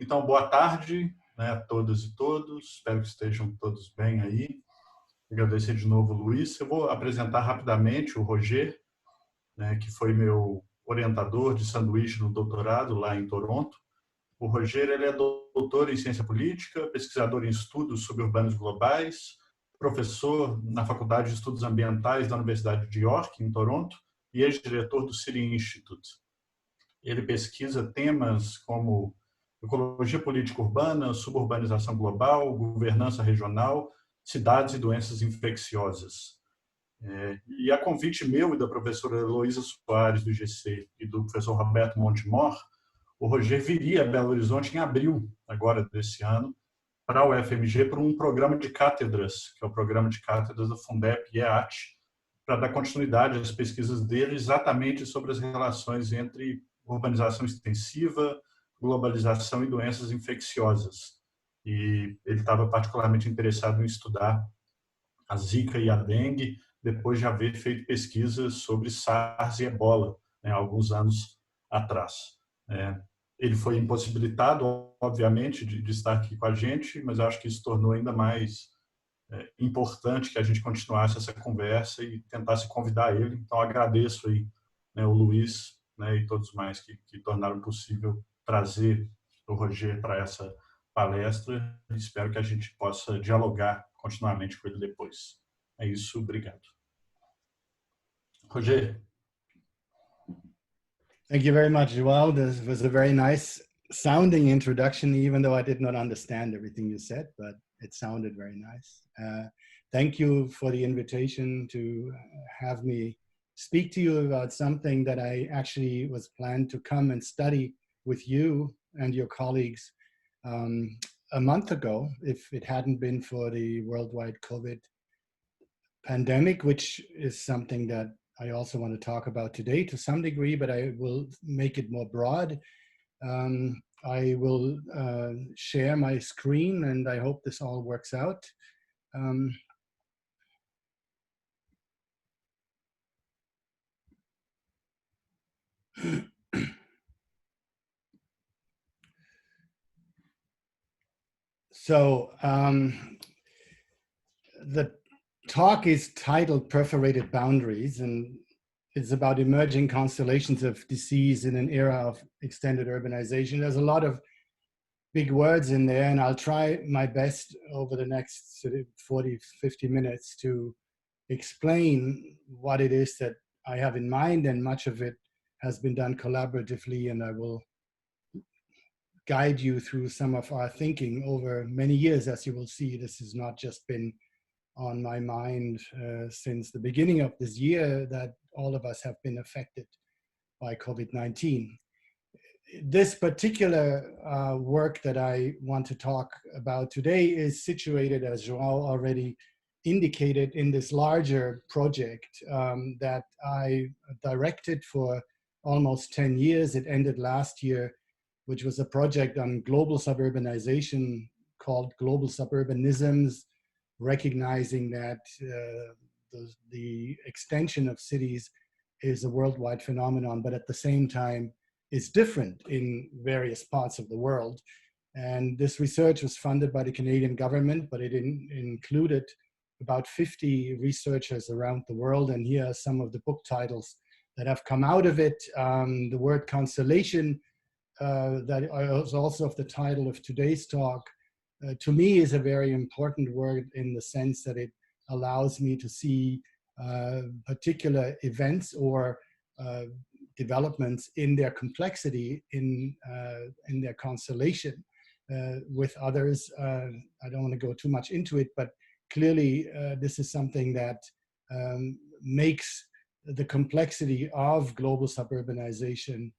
Então, boa tarde, né, a todas e todos. Espero que estejam todos bem aí. Agradecer de novo o Luiz. Eu vou apresentar rapidamente o Roger, né, que foi meu orientador de sanduíche no doutorado lá em Toronto. O Roger, ele é doutor em ciência política, pesquisador em estudos sobre urbanos globais, professor na Faculdade de Estudos Ambientais da Universidade de York, em Toronto, e ex-diretor do City Institute. Ele pesquisa temas como ecologia política urbana, suburbanização global, governança regional, cidades e doenças infecciosas. E a convite meu e da professora Heloísa Soares, do IGC, e do professor Roberto Montemor, o Roger viria a Belo Horizonte em abril, agora desse ano, para a UFMG, para um programa de cátedras, que é o programa de cátedras da Fundep e EAT, para dar continuidade às pesquisas dele exatamente sobre as relações entre urbanização extensiva, globalização e doenças infecciosas. E ele estava particularmente interessado em estudar a Zika e a dengue, depois de haver feito pesquisas sobre SARS e Ebola, né, alguns anos atrás. Ele foi impossibilitado, obviamente, de estar aqui com a gente, mas acho que isso tornou ainda mais importante que a gente continuasse essa conversa e tentasse convidar ele. Então, agradeço aí, né, o Luiz, né, e todos mais que tornaram possível trazer o Roger para essa palestra. Espero que a gente possa dialogar continuamente com ele depois. É isso, obrigado. Roger. Thank you very much, Joel. This was a very nice sounding introduction, even though I did not understand everything you said, but it sounded very nice. Thank you for the invitation to have me speak to you about something that I actually was planned to come and study with you and your colleagues a month ago, if it hadn't been for the worldwide COVID pandemic, which is something that I also want to talk about today to some degree, but I will make it more broad. I will share my screen, and I hope this all works out. So the talk is titled Perforated Boundaries, and it's about emerging constellations of disease in an era of extended urbanization. There's a lot of big words in there, and I'll try my best over the next sort of 40, 50 minutes to explain what it is that I have in mind, and much of it has been done collaboratively, and I will guide you through some of our thinking over many years. As you will see, this has not just been on my mind since the beginning of this year, that all of us have been affected by COVID-19. This particular work that I want to talk about today is situated, as João already indicated, in this larger project that I directed for almost 10 years. It ended last year, which was a project on global suburbanization called Global Suburbanisms, recognizing that the extension of cities is a worldwide phenomenon, but at the same time is different in various parts of the world. And this research was funded by the Canadian government, but it included about 50 researchers around the world. And here are some of the book titles that have come out of it. The word constellation, that is also of the title of today's talk, to me is a very important word in the sense that it allows me to see particular events or developments in their complexity, in their constellation with others. I don't want to go too much into it, but clearly this is something that makes the complexity of global suburbanization,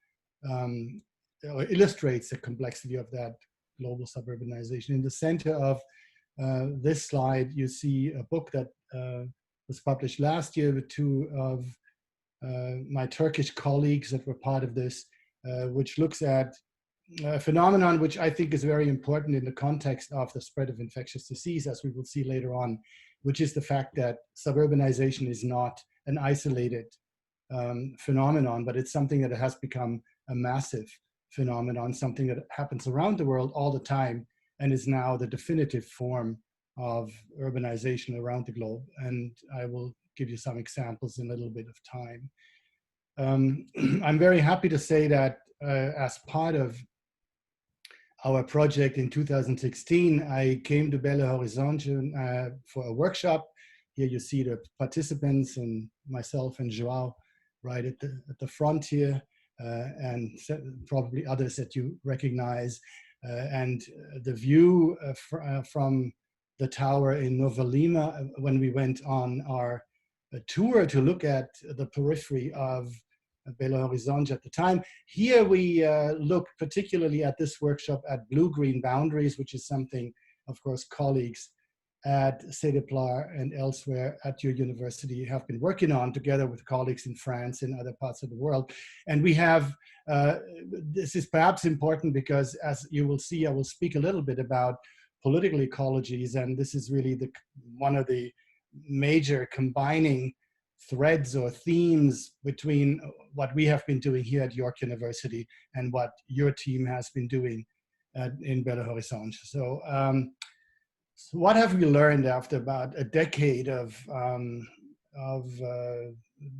or illustrates the complexity of that global suburbanization. In the center of this slide, you see a book that was published last year with two of my Turkish colleagues that were part of this, which looks at a phenomenon which I think is very important in the context of the spread of infectious disease, as we will see later on, which is the fact that suburbanization is not an isolated phenomenon, but it's something that has become a massive phenomenon, something that happens around the world all the time and is now the definitive form of urbanization around the globe. And I will give you some examples in a little bit of time. I'm very happy to say that as part of our project in 2016, I came to Belo Horizonte for a workshop. Here you see the participants and myself and João right at the front here, and probably others that you recognize. And the view from the tower in Nova Lima when we went on our tour to look at the periphery of Belo Horizonte at the time. Here we look particularly at this workshop at blue-green boundaries, which is something, of course, colleagues at Cedeplar and elsewhere at your university have been working on together with colleagues in France and other parts of the world. And we have, this is perhaps important because, as you will see, I will speak a little bit about political ecologies, and this is really one of the major combining threads or themes between what we have been doing here at York University and what your team has been doing in Belo Horizonte. So, so what have we learned after about a decade of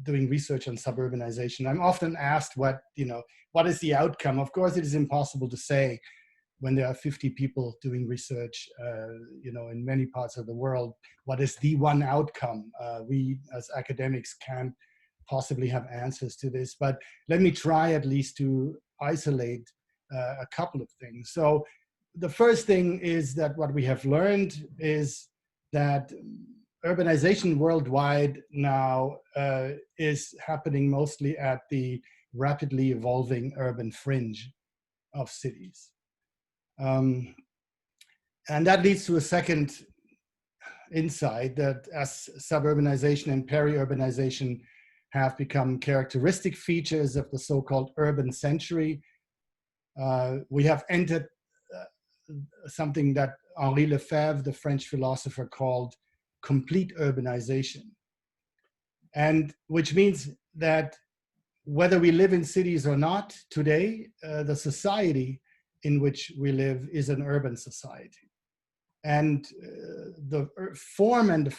doing research on suburbanization? I'm often asked what is the outcome? Of course, it is impossible to say when there are 50 people doing research, in many parts of the world, what is the one outcome? We as academics can't possibly have answers to this, but let me try at least to isolate a couple of things. So the first thing is that what we have learned is that urbanization worldwide now is happening mostly at the rapidly evolving urban fringe of cities. And that leads to a second insight that as suburbanization and peri-urbanization have become characteristic features of the so-called urban century, we have entered something that Henri Lefebvre, the French philosopher, called complete urbanization. And which means that whether we live in cities or not today, the society in which we live is an urban society. And the form and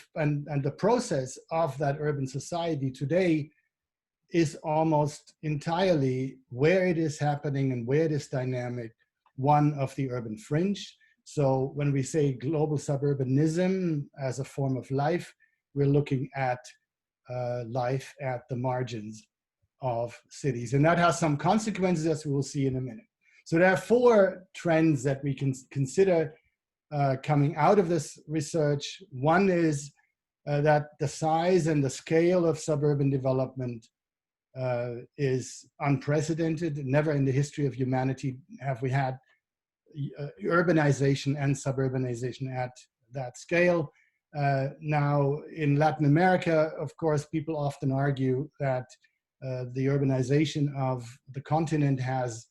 the process of that urban society today is almost entirely where it is happening and where it is dynamic, one of the urban fringe. So when we say global suburbanism as a form of life, we're looking at life at the margins of cities. And that has some consequences, as we will see in a minute. So there are four trends that we can consider coming out of this research. One is that the size and the scale of suburban development is unprecedented. Never in the history of humanity have we had urbanization and suburbanization at that scale. Now in Latin America, of course, people often argue that the urbanization of the continent has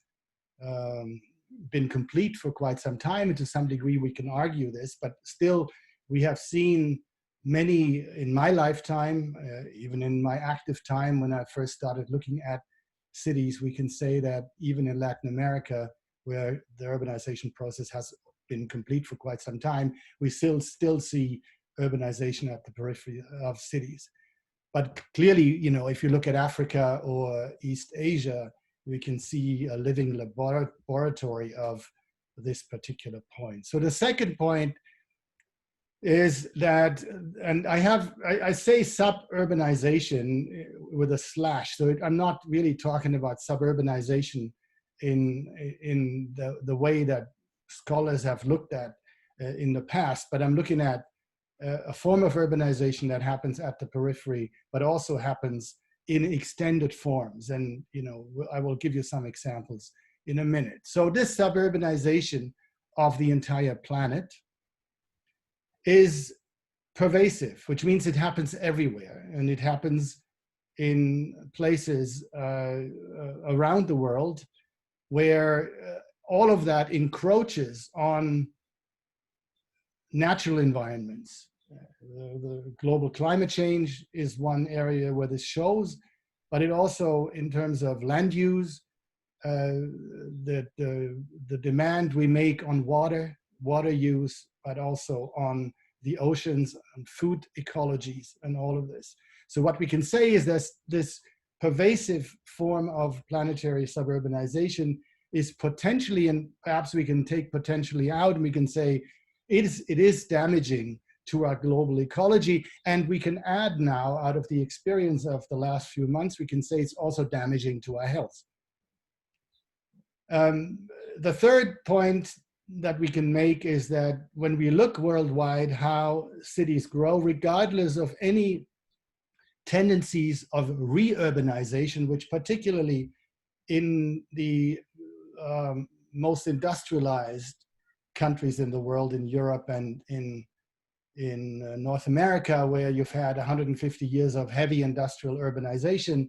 been complete for quite some time, and to some degree we can argue this, but still we have seen many in my lifetime, even in my active time when I first started looking at cities, we can say that even in Latin America, where the urbanization process has been complete for quite some time, we still see urbanization at the periphery of cities. But clearly, if you look at Africa or East Asia, we can see a living laboratory of this particular point. So the second point is that, and I say suburbanization with a slash, so I'm not really talking about suburbanization in the way that scholars have looked at in the past, but I'm looking at a form of urbanization that happens at the periphery, but also happens in extended forms. And I will give you some examples in a minute. So this suburbanization of the entire planet is pervasive, which means it happens everywhere, and it happens in places around the world where all of that encroaches on natural environments. The global climate change is one area where this shows, but it also, in terms of land use, the demand we make on water use, but also on the oceans and food ecologies and all of this. So what we can say is that this pervasive form of planetary suburbanization is potentially, and perhaps we can take potentially out, and we can say it is damaging to our global ecology. And we can add now, out of the experience of the last few months, we can say it's also damaging to our health. The third point that we can make is that when we look worldwide how cities grow, regardless of any tendencies of re-urbanization, which particularly in the most industrialized countries in the world, in Europe and in North America, where you've had 150 years of heavy industrial urbanization,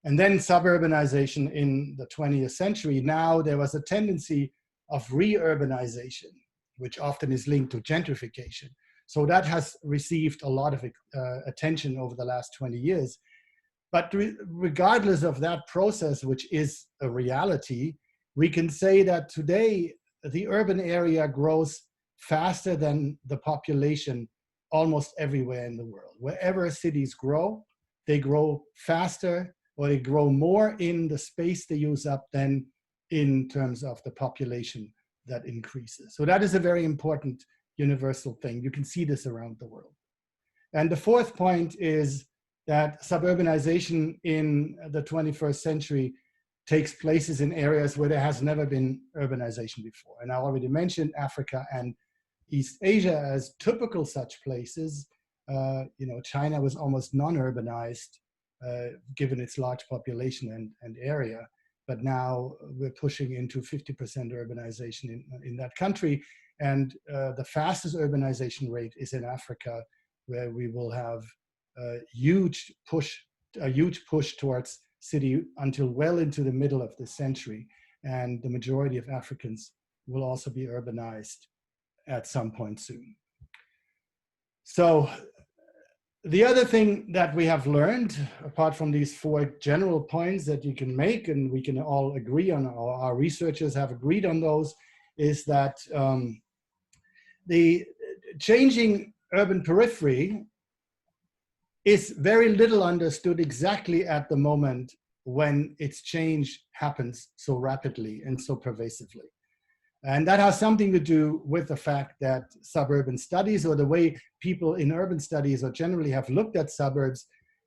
and then suburbanization in the 20th century. Now there was a tendency of re-urbanization, which often is linked to gentrification. So that has received a lot of attention over the last 20 years. But regardless of that process, which is a reality, we can say that today the urban area grows faster than the population almost everywhere in the world. Wherever cities grow, they grow faster, or they grow more in the space they use up than in terms of the population that increases. So that is a very important universal thing. You can see this around the world. And the fourth point is that suburbanization in the 21st century takes places in areas where there has never been urbanization before. And I already mentioned Africa and East Asia as typical such places. China was almost non-urbanized given its large population and area. But now we're pushing into 50% urbanization in that country. And the fastest urbanization rate is in Africa, where we will have a huge push towards city until well into the middle of this century. And the majority of Africans will also be urbanized at some point soon. So the other thing that we have learned, apart from these four general points that you can make, and we can all agree on, or our researchers have agreed on those, is that the changing urban periphery is very little understood exactly at the moment when its change happens so rapidly and so pervasively. And that has something to do with the fact that suburban studies, or the way people in urban studies or generally have looked at suburbs,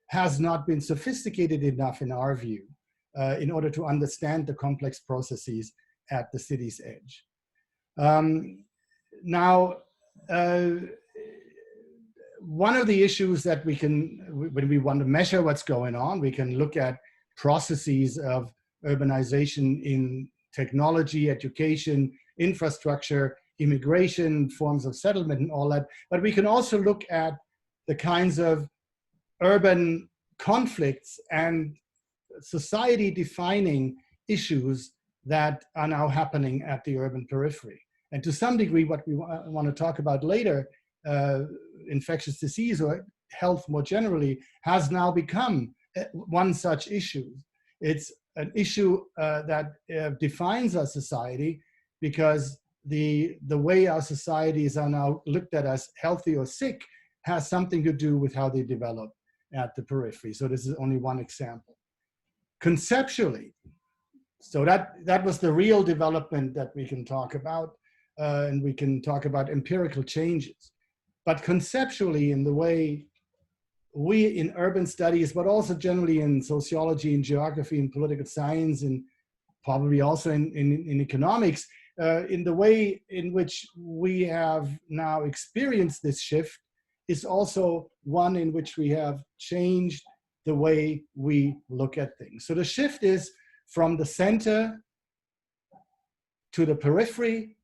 has not been sophisticated enough, in our view, in order to understand the complex processes at the city's edge. One of the issues that we can, when we want to measure what's going on, we can look at processes of urbanization in technology, education, infrastructure, immigration, forms of settlement and all that. But we can also look at the kinds of urban conflicts and society-defining issues that are now happening at the urban periphery. And to some degree, what we want to talk about later, infectious disease or health more generally, has now become one such issue. It's an issue that defines our society, because the way our societies are now looked at as healthy or sick has something to do with how they develop at the periphery. So this is only one example. Conceptually, so that was the real development that we can talk about, and we can talk about empirical changes. But conceptually, in the way we in urban studies, but also generally in sociology and geography and political science, and probably also in economics, in the way in which we have now experienced this shift is also one in which we have changed the way we look at things. So the shift is from the center to the periphery,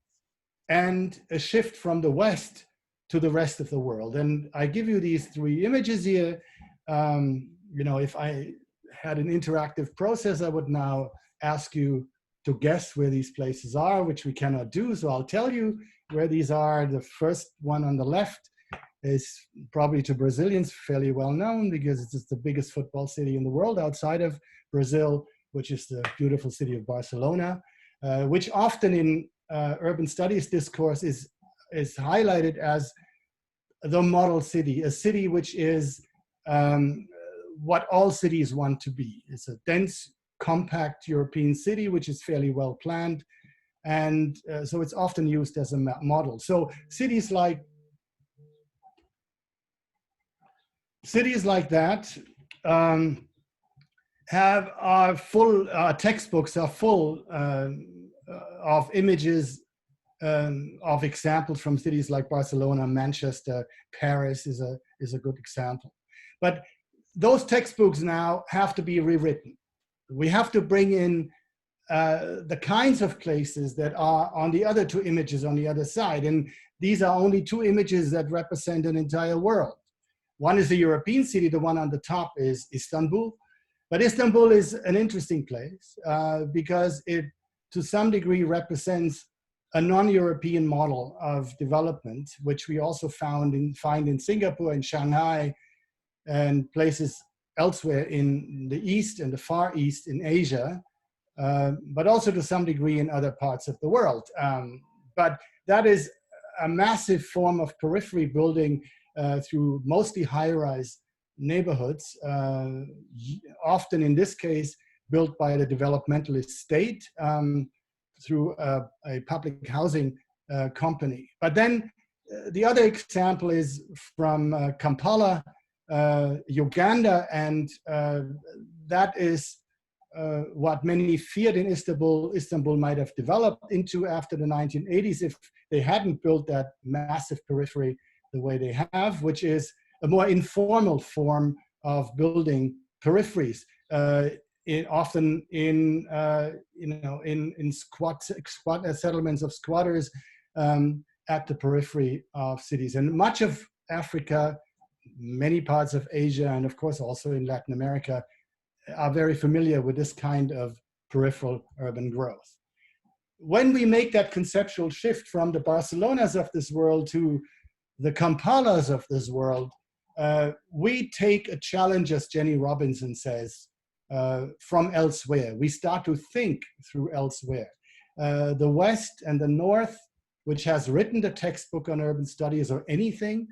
and a shift from the West to the rest of the world. And I give you these three images here. If I had an interactive process, I would now ask you to guess where these places are, which we cannot do. So I'll tell you where these are. The first one on the left is probably to Brazilians fairly well known, because it's the biggest football city in the world outside of Brazil, which is the beautiful city of Barcelona, which often in urban studies discourse is highlighted as the model city, a city which is what all cities want to be. It's a dense, compact European city, which is fairly well planned. And so it's often used as a model. So cities like that are full, textbooks are full of images of examples from cities like Barcelona, Manchester, Paris is a good example. But those textbooks now have to be rewritten. We have to bring in the kinds of places that are on the other two images on the other side. And these are only two images that represent an entire world. One is a European city, the one on the top is Istanbul. But Istanbul is an interesting place because it, to some degree, represents a non-European model of development, which we also find in Singapore and Shanghai and places elsewhere in the East and the Far East in Asia, but also to some degree in other parts of the world. But that is a massive form of periphery building through mostly high-rise neighborhoods, often in this case built by the developmentalist state through a public housing company. But then the other example is from Kampala, Uganda, and that is what many feared in Istanbul might have developed into after the 1980s if they hadn't built that massive periphery the way they have, which is a more informal form of building peripheries, often in squat settlements of squatters at the periphery of cities. And much of Africa, many parts of Asia, and of course also in Latin America, are very familiar with this kind of peripheral urban growth. When we make that conceptual shift from the Barcelonas of this world to the Kampalas of this world, we take a challenge, as Jenny Robinson says, from elsewhere. We start to think through elsewhere. The West and the North, which has written the textbook on urban studies or anything,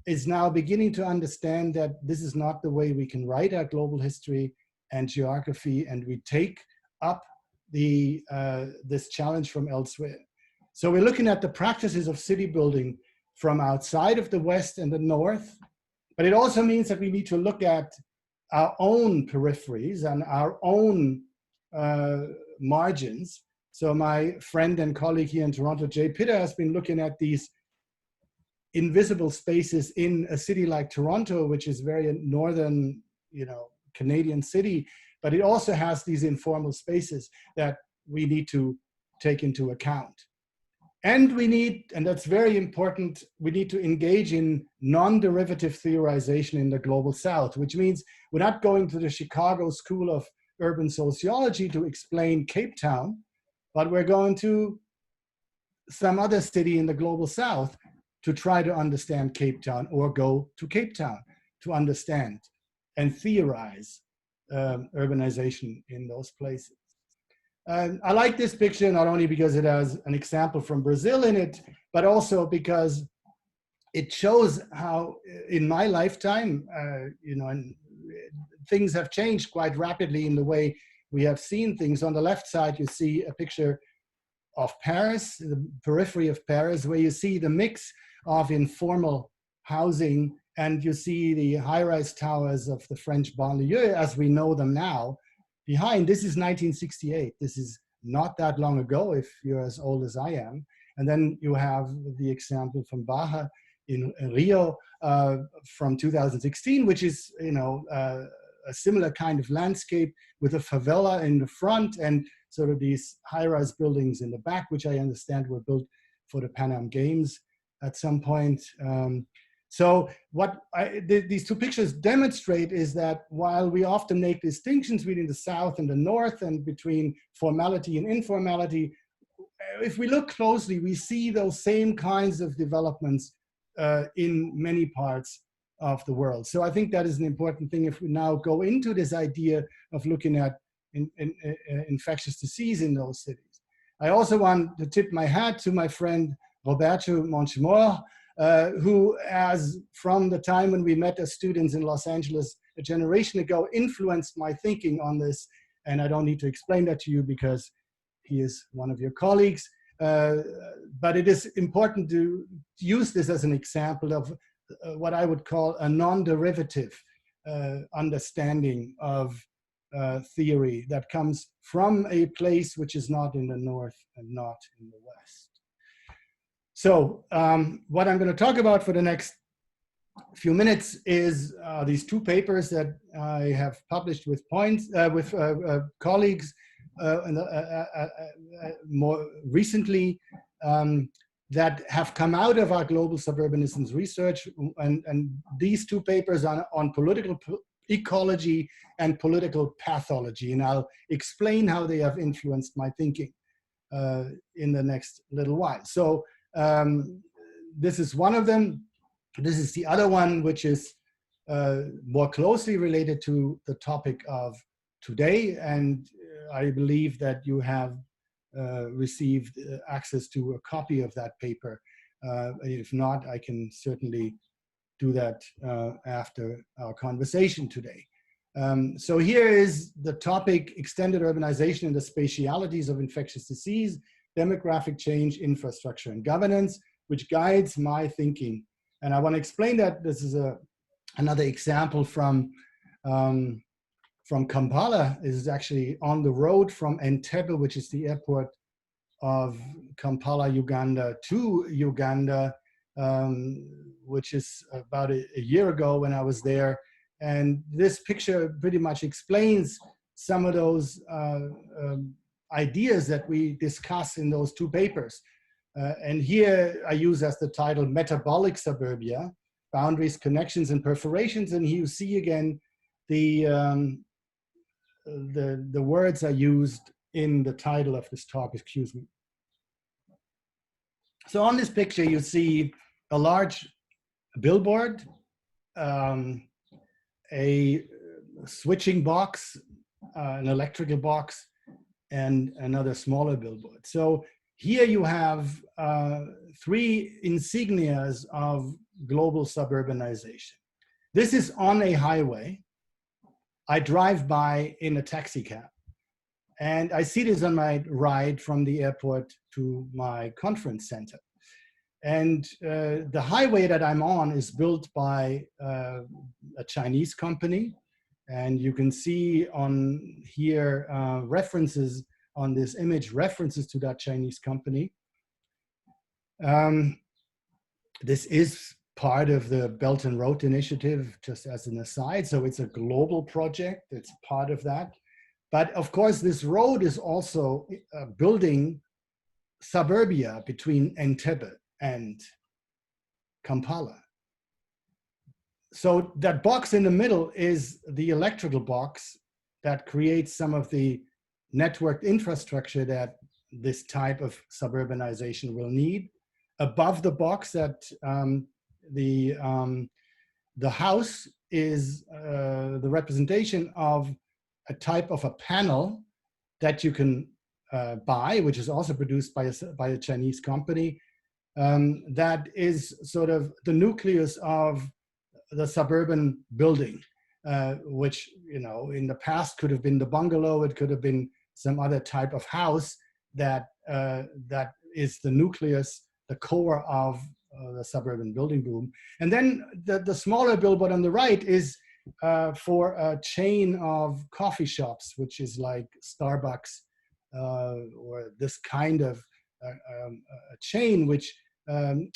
is now beginning to understand that this is not the way we can write our global history and geography, and we take up this challenge from elsewhere. So we're looking at the practices of city building from outside of the West and the North, but it also means that we need to look at our own peripheries and our own margins. So my friend and colleague here in Toronto, Jay Pitter, has been looking at these invisible spaces in a city like Toronto, which is very northern, Canadian city, but it also has these informal spaces that we need to take into account. And we need, and that's very important, we need to engage in non-derivative theorization in the global South, which means we're not going to the Chicago School of Urban Sociology to explain Cape Town, but we're going to some other city in the global South to try to understand Cape Town, or go to Cape Town to understand and theorize urbanization in those places. I like this picture not only because it has an example from Brazil in it, but also because it shows how in my lifetime, and things have changed quite rapidly in the way we have seen things. On the left side, you see a picture of Paris, the periphery of Paris, where you see the mix of informal housing, and you see the high-rise towers of the French banlieue as we know them now. Behind, this is 1968. This is not that long ago if you're as old as I am. And then you have the example from Baja in Rio from 2016, which is a similar kind of landscape with a favela in the front and sort of these high-rise buildings in the back, which I understand were built for the Pan Am Games at some point. So what these two pictures demonstrate is that while we often make distinctions between the South and the North and between formality and informality, if we look closely, we see those same kinds of developments in many parts of the world. So I think that is an important thing if we now go into this idea of looking at infectious disease in those cities. I also want to tip my hat to my friend Roberto Montemor, who, as from the time when we met as students in Los Angeles a generation ago, influenced my thinking on this. And I don't need to explain that to you because he is one of your colleagues. But it is important to use this as an example of what I would call a non-derivative understanding of theory that comes from a place which is not in the north and not in the west. So what I'm going to talk about for the next few minutes is these two papers that I have published with colleagues more recently that have come out of our global suburbanism research, and these two papers are on political ecology and political pathology, and I'll explain how they have influenced my thinking in the next little while. So this is one of them. This is the other one, which is more closely related to the topic of today, and I believe that you have received access to a copy of that paper. If not, I can certainly do that after our conversation today. So here is the topic: extended urbanization and the spatialities of infectious disease, demographic change, infrastructure, and governance, which guides my thinking. And I want to explain that this is another example from Kampala. This is actually on the road from Entebbe, which is the airport of Kampala, Uganda, to Uganda, which is about a year ago when I was there. And this picture pretty much explains some of those ideas that we discuss in those two papers. And here I use as the title Metabolic Suburbia, Boundaries, Connections, and Perforations. And here you see again the words I used in the title of this talk, excuse me. So on this picture, you see a large billboard, a switching box, an electrical box, and another smaller billboard. So here you have three insignias of global suburbanization. This is on a highway. I drive by in a taxi cab, and I see this on my ride from the airport to my conference center. And the highway that I'm on is built by a Chinese company. And you can see on here references on this image, references to that Chinese company. This is part of the Belt and Road Initiative, just as an aside. So it's a global project, it's part of that. But of course, this road is also building suburbia between Entebbe and Kampala. So that box in the middle is the electrical box that creates some of the networked infrastructure that this type of suburbanization will need. Above the box, that the house is the representation of a type of a panel that you can buy, which is also produced by a Chinese company. That is sort of the nucleus of the suburban building, which, you know, in the past could have been the bungalow, it could have been some other type of house that is the nucleus, the core of the suburban building boom. And then the smaller billboard on the right is for a chain of coffee shops, which is like Starbucks or this kind of a chain, which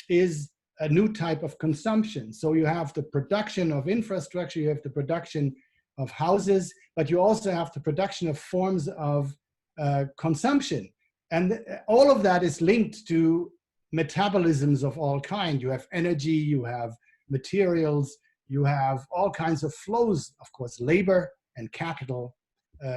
is a new type of consumption. So you have the production of infrastructure, you have the production of houses, but you also have the production of forms of consumption. And all of that is linked to metabolisms of all kinds. You have energy, you have materials, you have all kinds of flows, of course, labor and capital,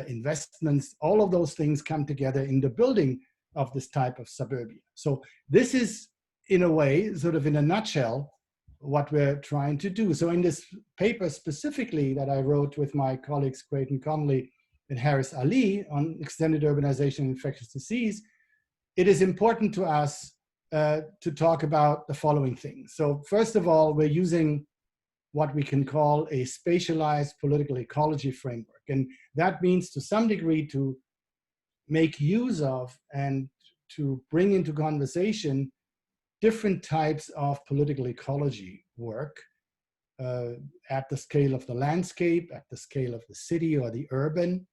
investments, all of those things come together in the building of this type of suburbia. So this is, in a way, sort of in a nutshell, what we're trying to do. So in this paper specifically that I wrote with my colleagues, Creighton Conley and Harris Ali on extended urbanization and infectious disease, it is important to us to talk about the following things. So first of all, we're using what we can call a spatialized political ecology framework. And that means to some degree to make use of and to bring into conversation different types of political ecology work at the scale of the landscape, at the scale of the city or the urban,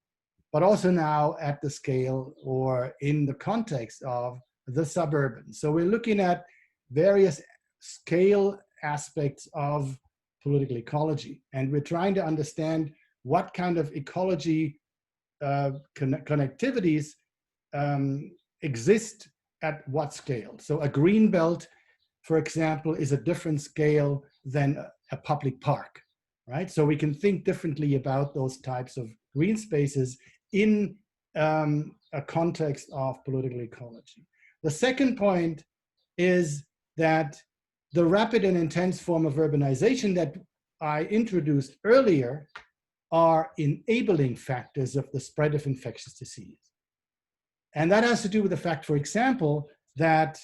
but also now at the scale or in the context of the suburban. So we're looking at various scale aspects of political ecology, and we're trying to understand what kind of ecology connectivities exist at what scale. So a green belt, for example, is a different scale than a public park, right? So we can think differently about those types of green spaces in a context of political ecology. The second point is that the rapid and intense form of urbanization that I introduced earlier are enabling factors of the spread of infectious disease. And that has to do with the fact, for example, that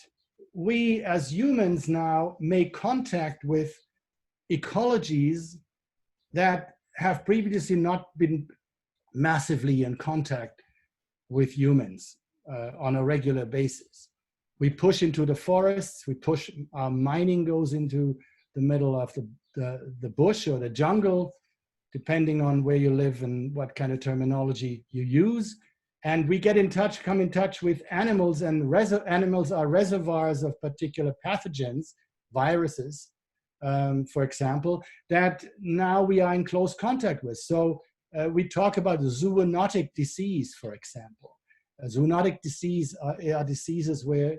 we as humans now make contact with ecologies that have previously not been massively in contact with humans on a regular basis. We push into the forests, mining goes into the middle of the bush or the jungle, depending on where you live and what kind of terminology you use. And we come in touch with animals, and animals are reservoirs of particular pathogens, viruses, for example, that now we are in close contact with. So we talk about zoonotic disease, for example. Zoonotic disease are diseases where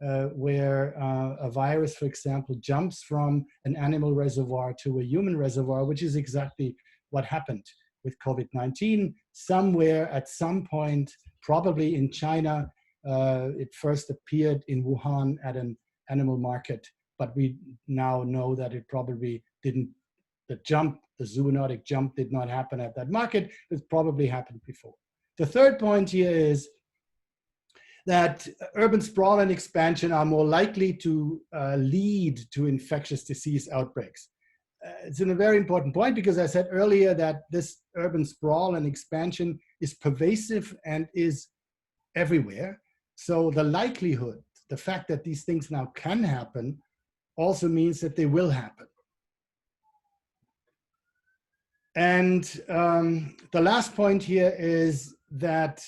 a virus, for example, jumps from an animal reservoir to a human reservoir, which is exactly what happened with COVID-19. Somewhere at some point, probably in China, it first appeared in Wuhan at an animal market, but we now know that it probably didn't, the zoonotic jump did not happen at that market. It probably happened before. The third point here is that urban sprawl and expansion are more likely to lead to infectious disease outbreaks. It's a very important point because I said earlier that this urban sprawl and expansion is pervasive and is everywhere. So the likelihood, the fact that these things now can happen also means that they will happen. And the last point here is that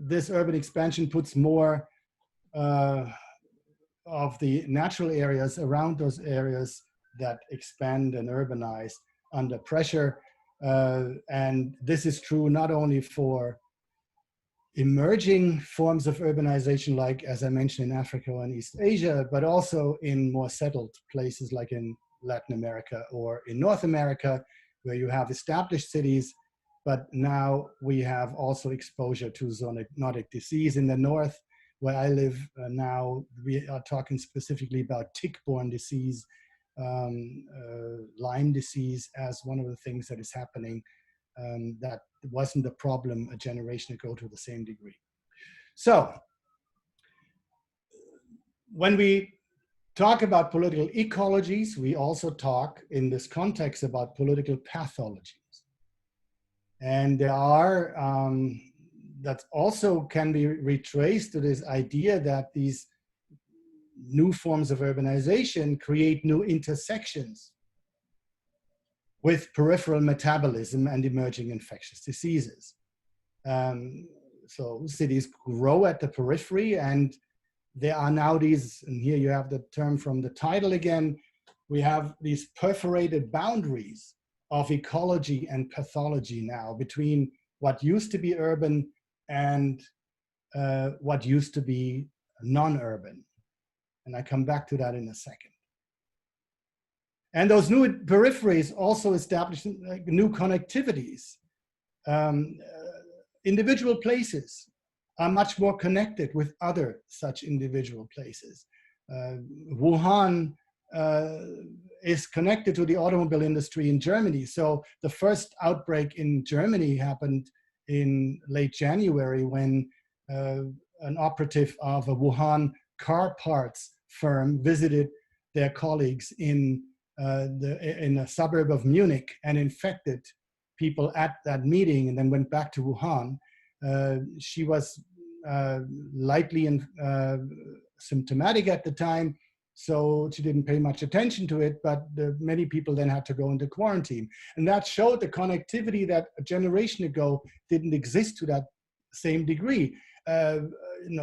this urban expansion puts more of the natural areas around those areas that expand and urbanize under pressure. And this is true not only for emerging forms of urbanization, like, as I mentioned, in Africa and East Asia, but also in more settled places like in Latin America or in North America, where you have established cities, but now we have also exposure to zoonotic disease. In the north, where I live now, we are talking specifically about tick-borne disease, Lyme disease as one of the things that is happening that wasn't a problem a generation ago to the same degree. So when we talk about political ecologies, we also talk in this context about political pathologies. And there are, that also can be retraced to this idea that these new forms of urbanization create new intersections with peripheral metabolism and emerging infectious diseases. So cities grow at the periphery, and there are now these, and here you have the term from the title again, we have these perforated boundaries of ecology and pathology now between what used to be urban and what used to be non-urban. And I come back to that in a second. And those new peripheries also establish new connectivities. Individual places are much more connected with other such individual places. Wuhan is connected to the automobile industry in Germany. So the first outbreak in Germany happened in late January when an operative of a Wuhan car parts firm visited their colleagues in a suburb of Munich and infected people at that meeting and then went back to Wuhan. She was lightly symptomatic at the time, so she didn't pay much attention to it, but many people then had to go into quarantine. And that showed the connectivity that a generation ago didn't exist to that same degree.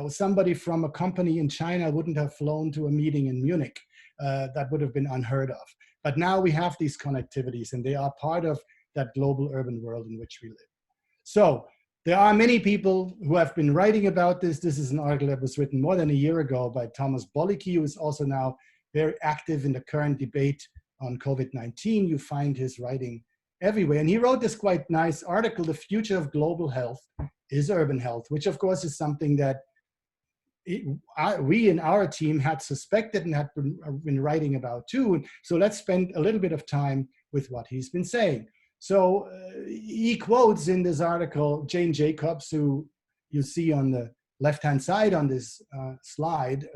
Somebody from a company in China wouldn't have flown to a meeting in Munich. That would have been unheard of. But now we have these connectivities, and they are part of that global urban world in which we live. So there are many people who have been writing about this. This is an article that was written more than a year ago by Thomas Bolicki, who is also now very active in the current debate on COVID-19. You find his writing everywhere. And he wrote this quite nice article, The Future of Global Health is Urban Health, which of course is something that we in our team had suspected and had been writing about too. So let's spend a little bit of time with what he's been saying. So he quotes in this article Jane Jacobs, who you see on the left-hand side on this slide.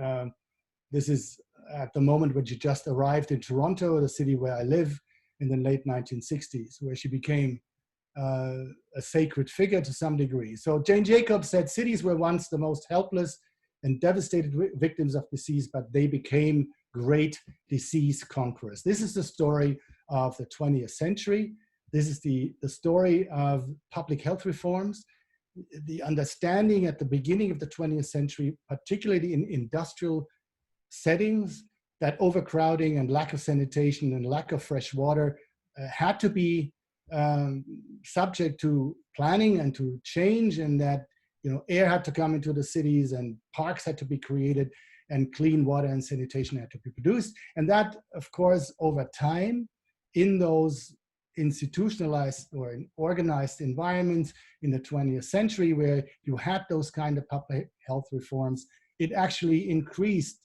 This is at the moment when she just arrived in Toronto, the city where I live, in the late 1960s, where she became a sacred figure to some degree. So Jane Jacobs said, cities were once the most helpless and devastated victims of disease, but they became great disease conquerors. This is the story of the 20th century. This is the story of public health reforms, the understanding at the beginning of the 20th century, particularly in industrial settings, that overcrowding and lack of sanitation and lack of fresh water had to be subject to planning and to change, and that air had to come into the cities and parks had to be created and clean water and sanitation had to be produced. And that, of course, over time, in those institutionalized or organized environments in the 20th century where you had those kind of public health reforms, it actually increased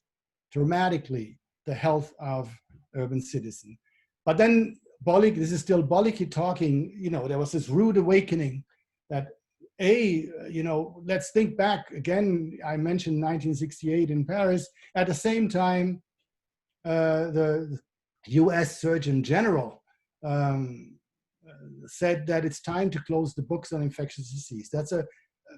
dramatically the health of urban citizens. But then Bolicki, this is still Bolicki talking, there was this rude awakening that let's think back again. I mentioned 1968 in Paris. At the same time, the US Surgeon General said that it's time to close the books on infectious disease. That's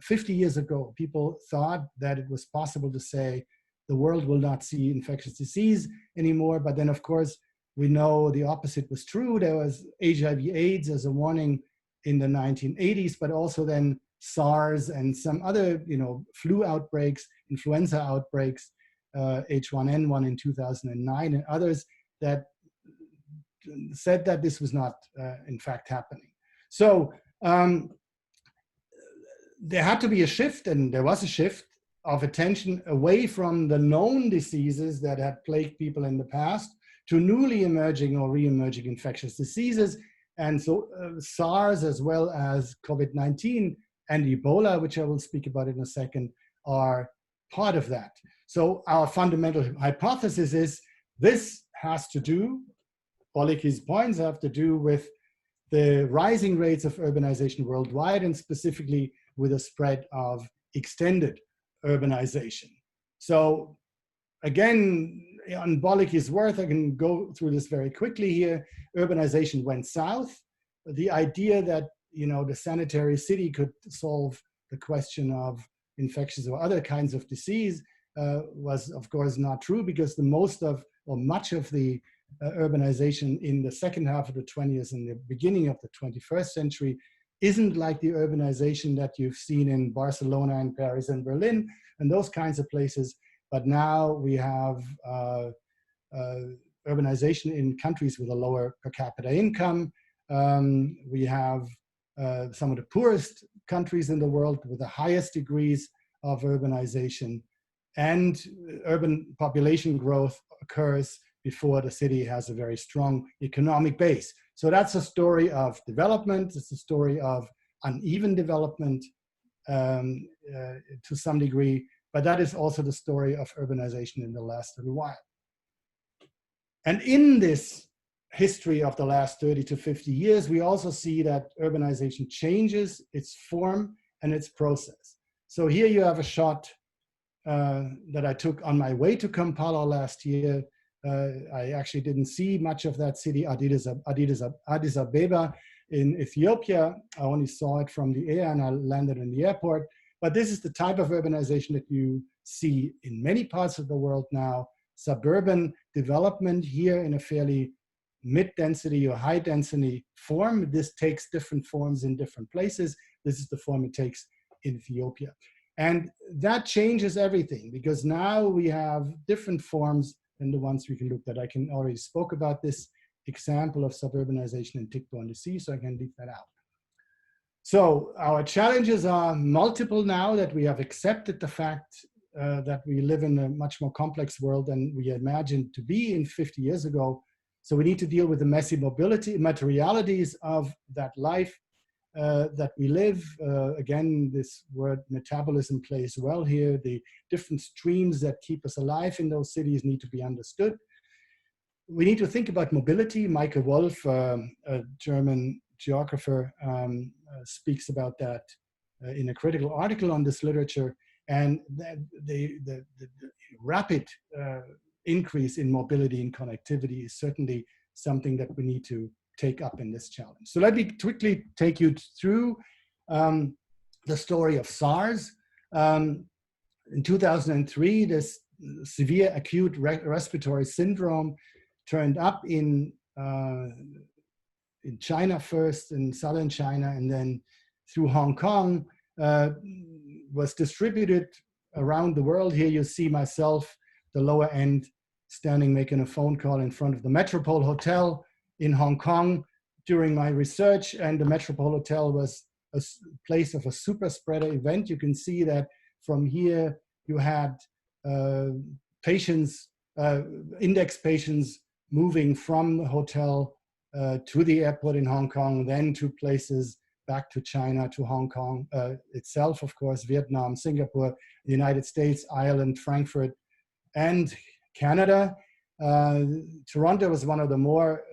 50 years ago. People thought that it was possible to say the world will not see infectious disease anymore. But then, of course, we know the opposite was true. There was HIV/AIDS as a warning in the 1980s, but also then SARS and some other, flu outbreaks, influenza outbreaks, H1N1 in 2009, and others that said that this was not, in fact, happening. So there had to be a shift, and there was a shift of attention away from the known diseases that had plagued people in the past to newly emerging or re-emerging infectious diseases. And so SARS, as well as COVID-19 and Ebola, which I will speak about in a second, are part of that. So our fundamental hypothesis is this has to do, Bolicki's points have to do with the rising rates of urbanization worldwide, and specifically with the spread of extended urbanization. So again, on Bolicki's work, I can go through this very quickly here. Urbanization went south. The idea that the sanitary city could solve the question of infectious or other kinds of disease was, of course, not true, because much of the urbanization in the second half of the 20th and the beginning of the 21st century isn't like the urbanization that you've seen in Barcelona and Paris and Berlin and those kinds of places. But now we have urbanization in countries with a lower per capita income. We have some of the poorest countries in the world with the highest degrees of urbanization, and urban population growth occurs before the city has a very strong economic base. So that's a story of development. It's a story of uneven development to some degree, but that is also the story of urbanization in the last little while. And in this history of the last 30 to 50 years, we also see that urbanization changes its form and its process. So here you have a shot that I took on my way to Kampala last year. I actually didn't see much of that city, Addis Ababa in Ethiopia. I only saw it from the air and I landed in the airport. But this is the type of urbanization that you see in many parts of the world now. Suburban development here in a fairly mid-density or high-density form. This takes different forms in different places. This is the form it takes in Ethiopia. And that changes everything because now we have different forms than the ones we can look at. I can already spoke about this example of suburbanization in tick-borne disease, so I can leave that out. So our challenges are multiple now that we have accepted the fact that we live in a much more complex world than we imagined to be in 50 years ago. So we need to deal with the messy mobility, materialities of that life that we live. Again, this word metabolism plays well here. The different streams that keep us alive in those cities need to be understood. We need to think about mobility. Michael Wolf, a German geographer, speaks about that in a critical article on this literature. And the rapid increase in mobility and connectivity is certainly something that we need to take up in this challenge. So let me quickly take you through the story of SARS. In 2003, this severe acute respiratory syndrome turned up in China first, in southern China, and then through Hong Kong, was distributed around the world. Here you see myself, the lower end, standing making a phone call in front of the Metropole Hotel in Hong Kong during my research, and the Metropole Hotel was a place of a super spreader event. You can see that from here you had patients, index patients moving from the hotel to the airport in Hong Kong, then to places back to China, to Hong Kong itself, of course, Vietnam, Singapore, the United States, Ireland, Frankfurt, and Canada. Toronto was one of the more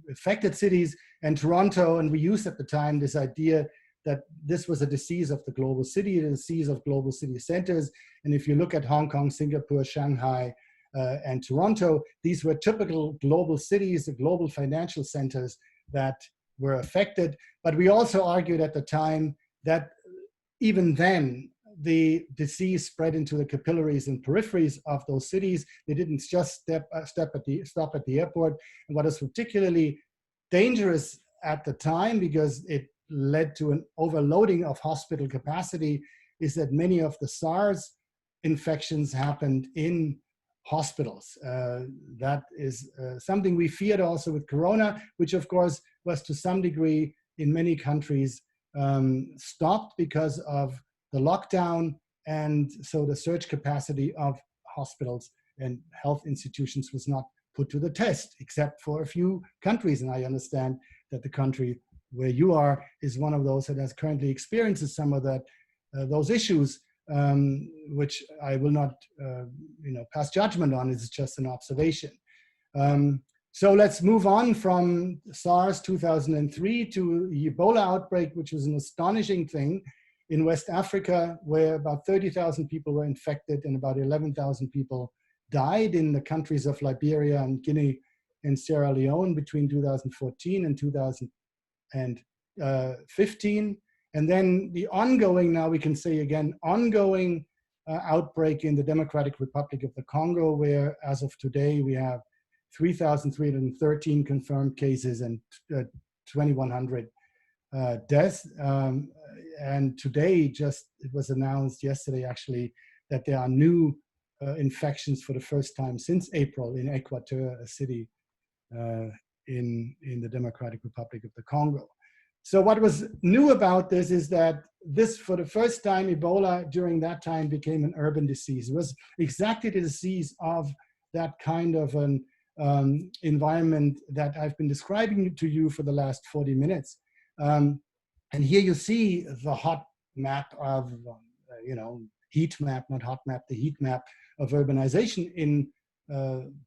affected cities, and Toronto, and we used at the time this idea that this was a disease of the global city, a disease of global city centers. And if you look at Hong Kong, Singapore, Shanghai, and Toronto, these were typical global cities, the global financial centers that were affected. But we also argued at the time that even then, the disease spread into the capillaries and peripheries of those cities. They didn't just stop at the airport. And what is particularly dangerous at the time, because it led to an overloading of hospital capacity, is that many of the SARS infections happened in hospitals. That is something we feared also with Corona, which of course was to some degree in many countries stopped because of the lockdown, and so the surge capacity of hospitals and health institutions was not put to the test, except for a few countries. And I understand that the country where you are is one of those that has currently experiences some of that, those issues, which I will not pass judgment on. It's just an observation. So let's move on from SARS 2003 to the Ebola outbreak, which was an astonishing thing in West Africa, where about 30,000 people were infected and about 11,000 people died in the countries of Liberia and Guinea and Sierra Leone between 2014 and 2015. And then the ongoing, now we can say again, ongoing outbreak in the Democratic Republic of the Congo, where as of today, we have 3,313 confirmed cases and 2,100 deaths. And today, it was announced yesterday actually, that there are new infections for the first time since April in Equateur, a city in the Democratic Republic of the Congo. So what was new about this is that this, for the first time, Ebola during that time became an urban disease. It was exactly the disease of that kind of an environment that I've been describing to you for the last 40 minutes. And here you see the hot map of, heat map, not hot map, the heat map of urbanization in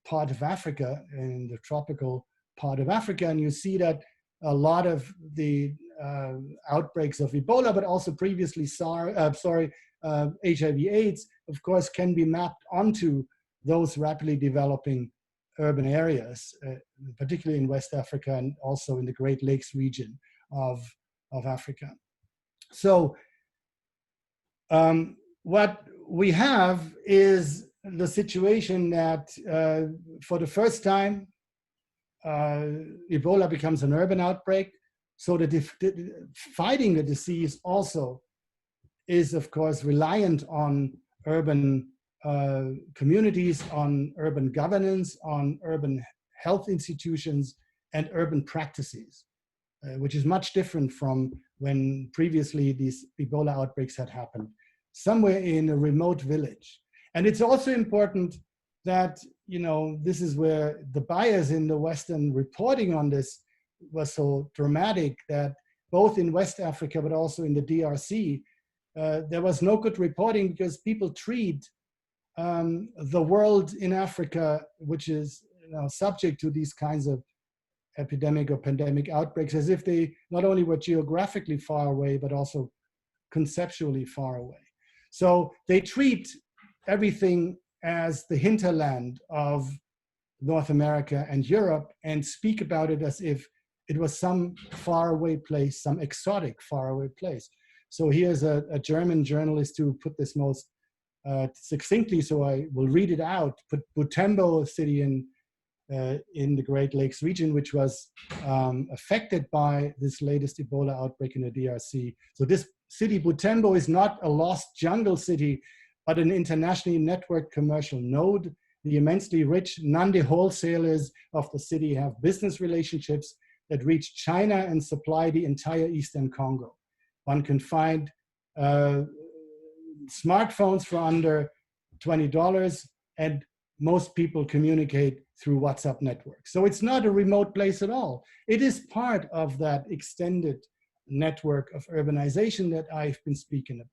part of Africa, in the tropical part of Africa, and you see that a lot of the outbreaks of Ebola, but also previously HIV/AIDS, of course, can be mapped onto those rapidly developing urban areas, particularly in West Africa and also in the Great Lakes region of Africa. So what we have is the situation that for the first time, Ebola becomes an urban outbreak. So fighting the disease also is, of course, reliant on urban communities, on urban governance, on urban health institutions, and urban practices, which is much different from when previously these Ebola outbreaks had happened, somewhere in a remote village. And it's also important that, you know, this is where the bias in the Western reporting on this was so dramatic, that both in West Africa, but also in the DRC, there was no good reporting, because people treat the world in Africa, which is, you know, subject to these kinds of epidemic or pandemic outbreaks, as if they not only were geographically far away, but also conceptually far away. So they treat everything as the hinterland of North America and Europe, and speak about it as if it was some faraway place, some exotic faraway place. So here's a German journalist who put this most succinctly, so I will read it out. Put Butembo, a city in the Great Lakes region, which was affected by this latest Ebola outbreak in the DRC. So this city, Butembo, is not a lost jungle city, but an internationally networked commercial node. The immensely rich Nandi wholesalers of the city have business relationships that reach China and supply the entire Eastern Congo. One can find smartphones for under $20, and most people communicate through WhatsApp networks. So it's not a remote place at all. It is part of that extended network of urbanization that I've been speaking about.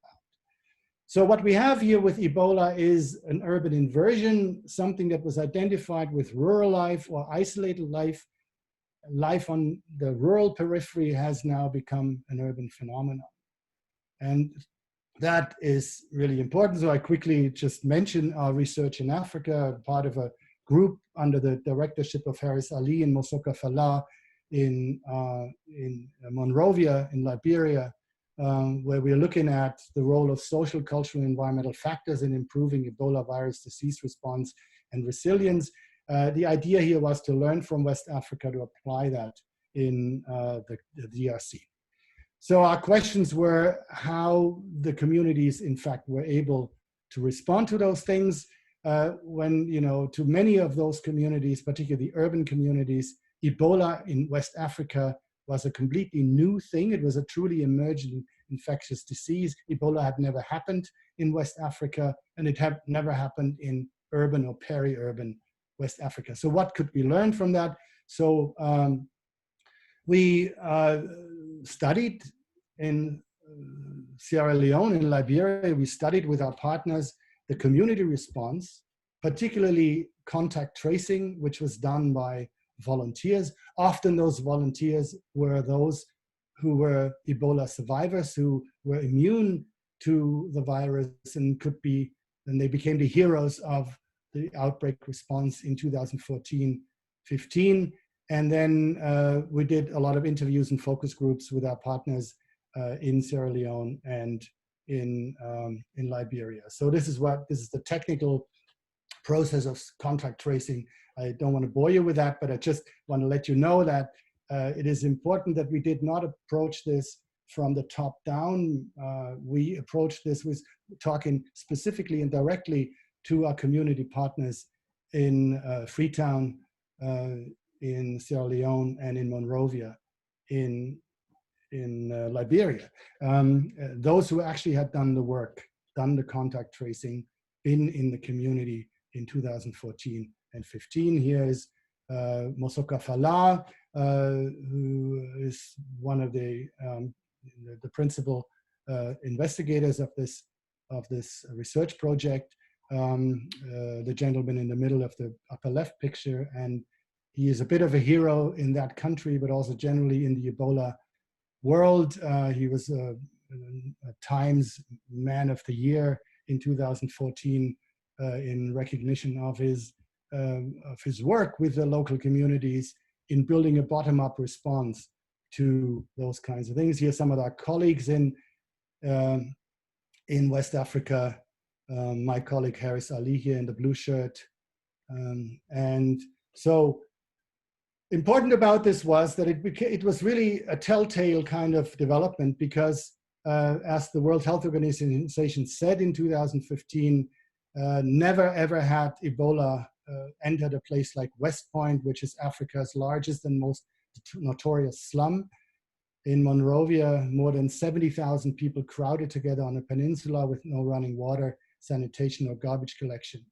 So what we have here with Ebola is an urban inversion, something that was identified with rural life or isolated life. Life on the rural periphery has now become an urban phenomenon. And that is really important. So I quickly just mention our research in Africa, part of a group under the directorship of Harris Ali and Mosoka Falah in Monrovia in Liberia, where we're looking at the role of social, cultural, and environmental factors in improving Ebola virus disease response and resilience. The idea here was to learn from West Africa to apply that in the DRC. So our questions were how the communities, in fact, were able to respond to those things when, you know, to many of those communities, particularly urban communities, Ebola in West Africa was a completely new thing. It was a truly emerging infectious disease. Ebola had never happened in West Africa, and it had never happened in urban or peri-urban West Africa. So what could we learn from that? So we studied in Sierra Leone, in Liberia. We studied with our partners the community response, particularly contact tracing, which was done by volunteers. Often those volunteers were those who were Ebola survivors, who were immune to the virus and they became the heroes of the outbreak response in 2014-15. And then we did a lot of interviews and focus groups with our partners in Sierra Leone and in Liberia. So this is the technical process of contact tracing. I don't want to bore you with that, but I just want to let you know that it is important that we did not approach this from the top down. We approached this with talking specifically and directly to our community partners in Freetown, in Sierra Leone, and in Monrovia, in Liberia. Those who actually had done the work, done the contact tracing, been in the community in 2014 and 15. Here is Mosoka Falah, who is one of the principal investigators of this research project, the gentleman in the middle of the upper left picture, and he is a bit of a hero in that country, but also generally in the Ebola world. He was a Times Man of the Year in 2014 in recognition of his work with the local communities in building a bottom-up response to those kinds of things. Here are some of our colleagues in West Africa. My colleague Haris Ali here in the blue shirt. And so important about this was that it was really a telltale kind of development, because as the World Health Organization said in 2015, never ever had Ebola entered a place like West Point, which is Africa's largest and most notorious slum. In Monrovia, more than 70,000 people crowded together on a peninsula with no running water, sanitation, or garbage collection.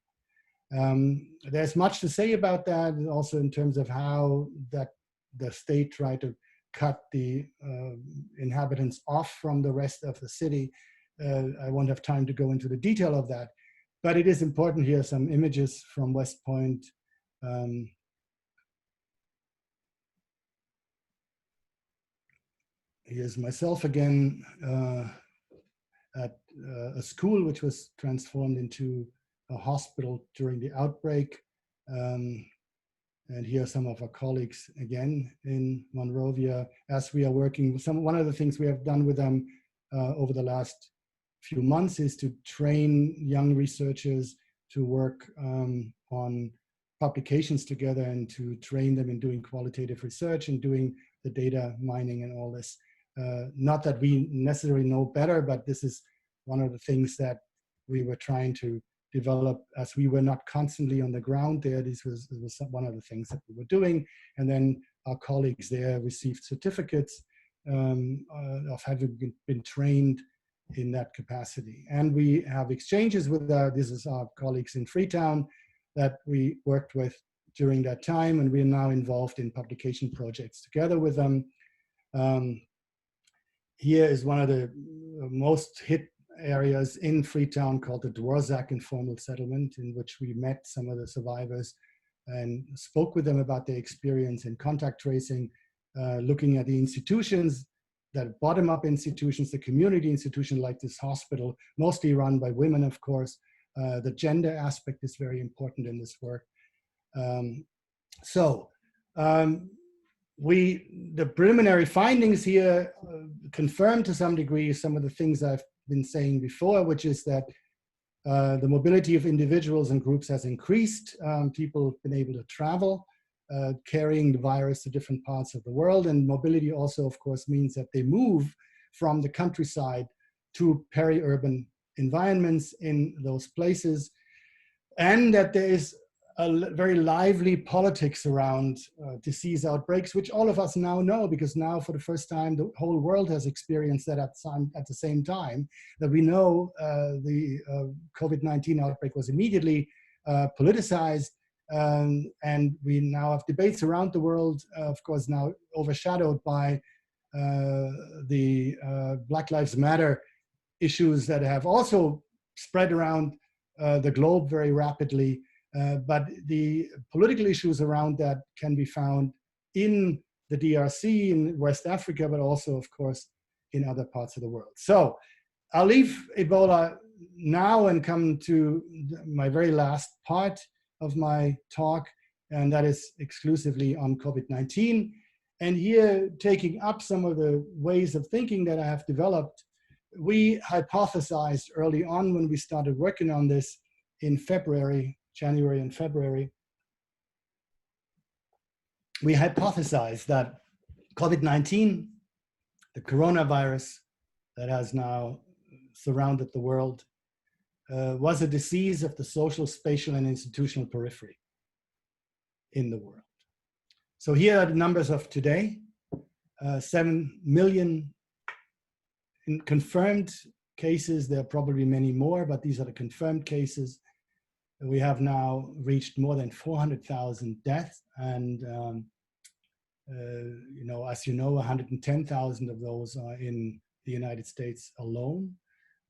There's much to say about that, also in terms of how that the state tried to cut the inhabitants off from the rest of the city. I won't have time to go into the detail of that, but it is important here, some images from West Point. Here's myself again at a school which was transformed into a hospital during the outbreak. And here are some of our colleagues again in Monrovia as we are working. One of the things we have done with them over the last few months is to train young researchers to work on publications together, and to train them in doing qualitative research and doing the data mining and all this. Not that we necessarily know better, but this is one of the things that we were trying to develop as we were not constantly on the ground there. This was one of the things that we were doing. And then our colleagues there received certificates of having been trained in that capacity. And we have exchanges with this is our colleagues in Freetown that we worked with during that time, and we are now involved in publication projects together with them. Here is one of the most hit areas in Freetown called the Dworzak Informal Settlement, in which we met some of the survivors and spoke with them about their experience in contact tracing, looking at the institutions, that bottom-up institutions, the community institution like this hospital, mostly run by women, of course. The gender aspect is very important in this work. The preliminary findings here confirm to some degree some of the things I've been saying before, which is that the mobility of individuals and groups has increased. People have been able to travel, carrying the virus to different parts of the world. And mobility also, of course, means that they move from the countryside to peri-urban environments in those places, and that there is a very lively politics around disease outbreaks, which all of us now know, because now for the first time the whole world has experienced that at the same time, that we know the COVID-19 outbreak was immediately politicized, and we now have debates around the world, of course now overshadowed by the Black Lives Matter issues that have also spread around the globe very rapidly. But the political issues around that can be found in the DRC, in West Africa, but also, of course, in other parts of the world. So I'll leave Ebola now and come to my very last part of my talk, and that is exclusively on COVID-19. And here, taking up some of the ways of thinking that I have developed, we hypothesized early on when we started working on this in January and February, we hypothesized that COVID-19, the coronavirus that has now surrounded the world, was a disease of the social, spatial, and institutional periphery in the world. So here are the numbers of today. 7 million confirmed cases. There are probably many more, but these are the confirmed cases. We have now reached more than 400,000 deaths, and as you know, 110,000 of those are in the United States alone.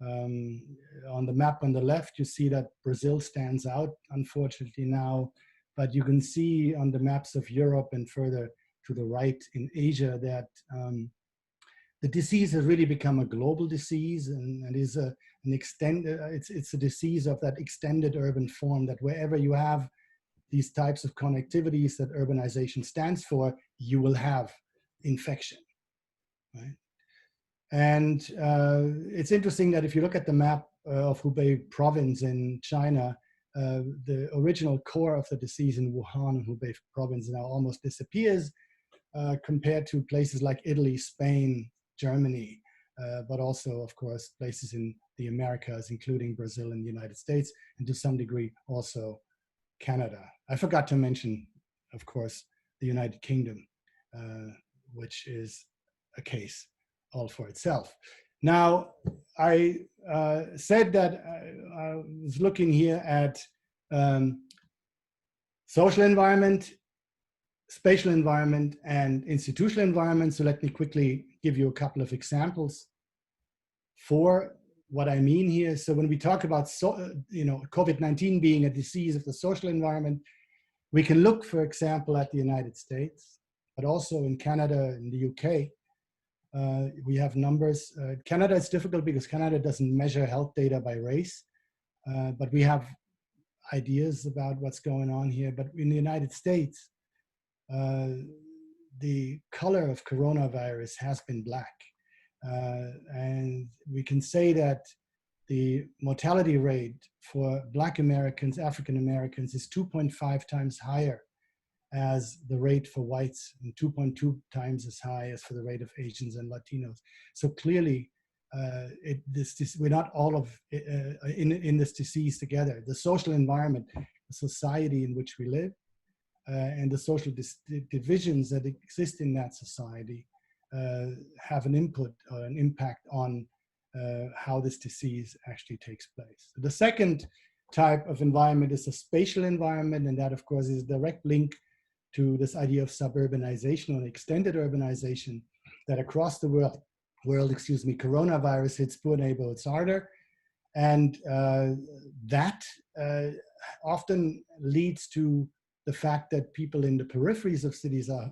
On the map on the left, you see that Brazil stands out, unfortunately now, but you can see on the maps of Europe and further to the right in Asia that the disease has really become a global disease, and is an extended, it's a disease of that extended urban form, that wherever you have these types of connectivities that urbanization stands for, you will have infection, right? And it's interesting that if you look at the map of Hubei province in China, the original core of the disease in Wuhan and Hubei province now almost disappears compared to places like Italy, Spain, Germany, but also, of course, places in the Americas, including Brazil and the United States, and to some degree also Canada. I forgot to mention, of course, the United Kingdom, which is a case all for itself. Now, I said that I was looking here at social environment, spatial environment, and institutional environment. So let me quickly give you a couple of examples for what I mean here. So when we talk about COVID-19 being a disease of the social environment, we can look, for example, at the United States, but also in Canada, in the UK. We have numbers. Canada is difficult because Canada doesn't measure health data by race, but we have ideas about what's going on here. But in the United States, the color of coronavirus has been black. And we can say that the mortality rate for Black Americans, African Americans, is 2.5 times higher as the rate for whites, and 2.2 times as high as for the rate of Asians and Latinos. So clearly, we're not all of in this disease together. The social environment, the society in which we live, and the social divisions that exist in that society have an input or an impact on how this disease actually takes place. The second type of environment is a spatial environment, and that, of course, is a direct link to this idea of suburbanization or extended urbanization, that across the world, coronavirus hits poor neighborhoods harder. And that often leads to the fact that people in the peripheries of cities are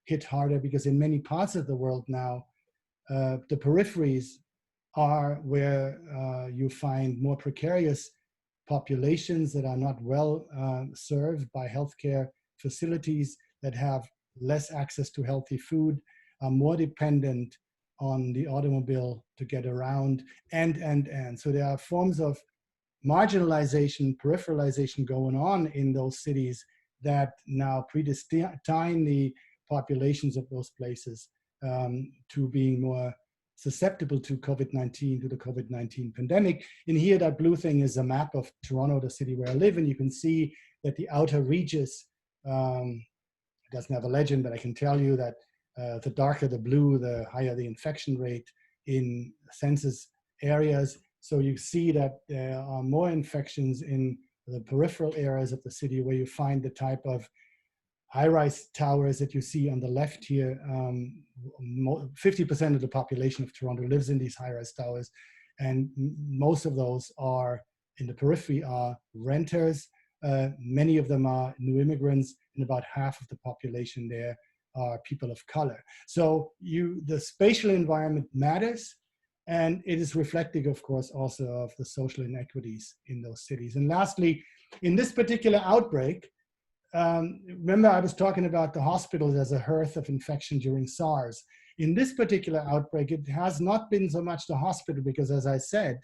hit harder, because in many parts of the world now, the peripheries are where you find more precarious populations that are not well served by healthcare facilities, that have less access to healthy food, are more dependent on the automobile to get around, and. So there are forms of marginalization, peripheralization going on in those cities that now predestine the populations of those places to being more susceptible to COVID-19, to the COVID-19 pandemic. And here, that blue thing is a map of Toronto, the city where I live, and you can see that the outer reaches, it doesn't have a legend, but I can tell you that the darker the blue, the higher the infection rate in census areas. So you see that there are more infections in the peripheral areas of the city, where you find the type of high-rise towers that you see on the left here. 50% of the population of Toronto lives in these high-rise towers, and most of those are in the periphery are renters. Many of them are new immigrants, and about half of the population there are people of color. So the spatial environment matters, and it is reflective, of course, also of the social inequities in those cities. And lastly, in this particular outbreak, remember I was talking about the hospitals as a hearth of infection during SARS. In this particular outbreak, it has not been so much the hospital, because, as I said,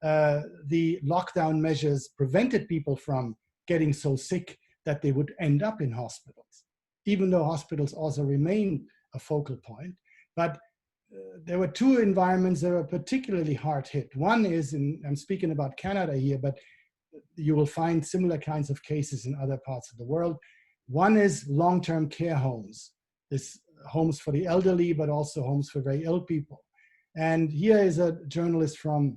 the lockdown measures prevented people from getting so sick that they would end up in hospitals, even though hospitals also remain a focal point. But there were two environments that were particularly hard hit. One is, I'm speaking about Canada here, but you will find similar kinds of cases in other parts of the world. One is long-term care homes. This homes for the elderly, but also homes for very ill people. And here is a journalist from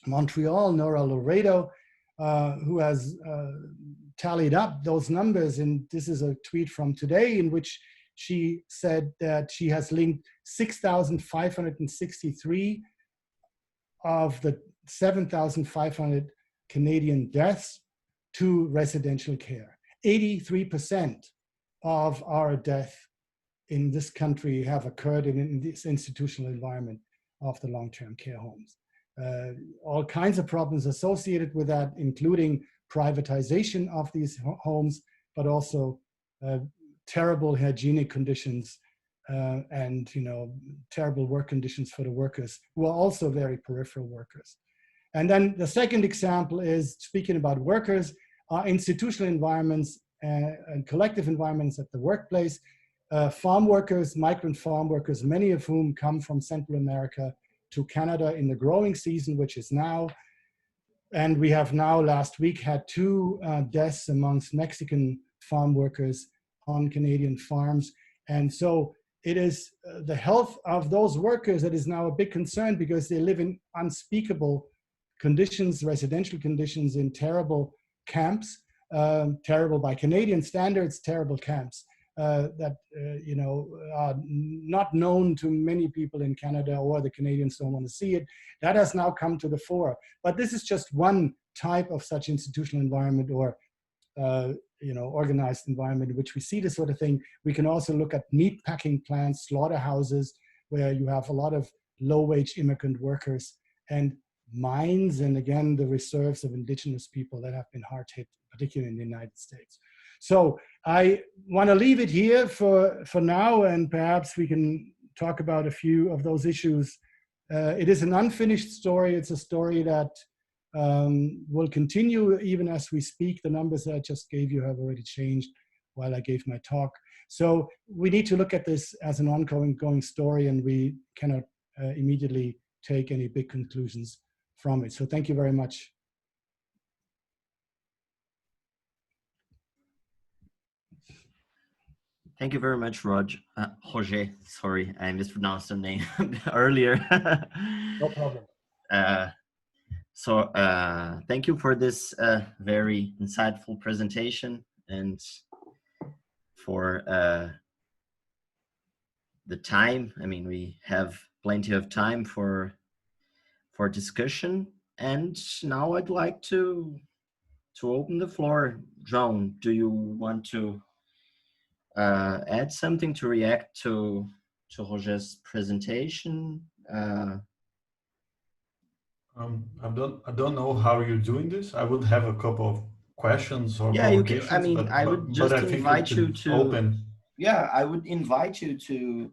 Montreal, Nora Laredo, who has tallied up those numbers. And this is a tweet from today in which she said that she has linked 6,563 of the 7,500 Canadian deaths to residential care. 83% of our death in this country have occurred in this institutional environment of the long-term care homes. All kinds of problems associated with that, including privatization of these homes, but also terrible hygienic conditions and terrible work conditions for the workers, who are also very peripheral workers. And then the second example is, speaking about workers, institutional environments and collective environments at the workplace. Farm workers, migrant farm workers, many of whom come from Central America to Canada in the growing season, which is now. And we have now, last week, had 2 deaths amongst Mexican farm workers on Canadian farms. And so it is the health of those workers that is now a big concern, because they live in unspeakable conditions, residential conditions, in terrible camps, terrible by Canadian standards, terrible camps that are not known to many people in Canada, or the Canadians don't want to see it. That has now come to the fore. But this is just one type of such institutional environment, or organized environment in which we see this sort of thing. We can also look at meat packing plants, slaughterhouses, where you have a lot of low-wage immigrant workers, and mines, and again, the reserves of indigenous people that have been hard hit, particularly in the United States. So I want to leave it here for now, and perhaps we can talk about a few of those issues. It is an unfinished story. It's a story that will continue even as we speak. The numbers that I just gave you have already changed while I gave my talk. So we need to look at this as an ongoing story, and we cannot immediately take any big conclusions from it. So thank you very much. Thank you very much, Roger. Sorry, I mispronounced the name earlier. No problem. Thank you for this very insightful presentation, and for the time. I mean, we have plenty of time for discussion. And now I'd like to open the floor. Joan, do you want to add something to react to Roger's presentation? I don't know how you're doing this. I would have a couple of questions or provocations. I mean, I would just invite you to open. Yeah, I would invite you to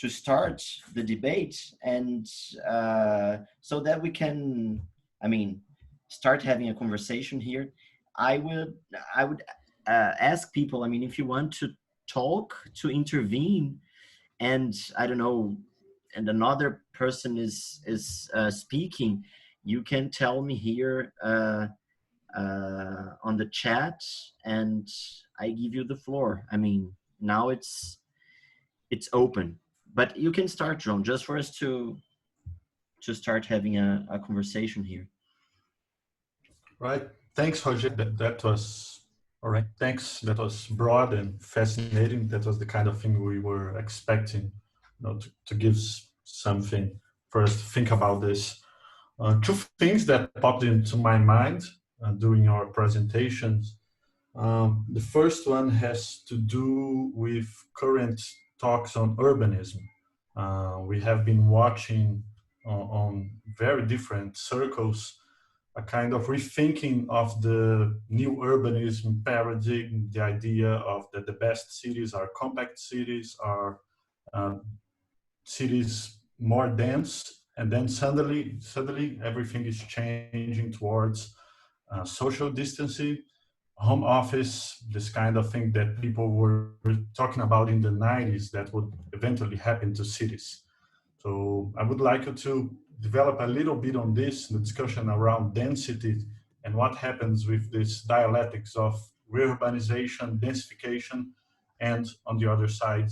start the debate, and so that we can, start having a conversation here. I would ask people, if you want to talk, to intervene, and I don't know, and another person is speaking, you can tell me here on the chat, and I give you the floor. Now it's open, but you can start, Joan, just for us to start having a conversation here. Right. Thanks, Roger. That was all right. Thanks. That was broad and fascinating. That was the kind of thing we were expecting, to give something for us to think about this. 2 things that popped into my mind during our presentations. The first one has to do with current talks on urbanism. We have been watching on very different circles a kind of rethinking of the new urbanism paradigm, the idea of that the best cities are compact cities, are cities more dense, and then suddenly everything is changing towards social distancing, home office, this kind of thing that people were talking about in the 90s that would eventually happen to cities. So I would like you to develop a little bit on this, the discussion around density and what happens with this dialectics of reurbanization, densification, and on the other side,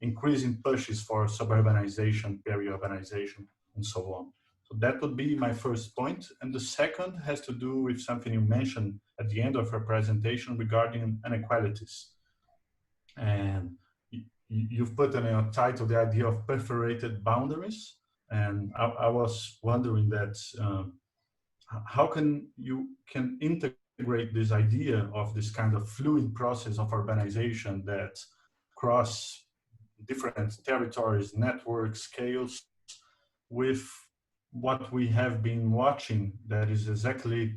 increasing pushes for suburbanization, peri-urbanization, and so on. So that would be my first point. And the second has to do with something you mentioned at the end of your presentation regarding inequalities. And you've put in a title the idea of perforated boundaries. And I was wondering that how can you integrate this idea of this kind of fluid process of urbanization that cross different territories, networks, scales, with what we have been watching, that is exactly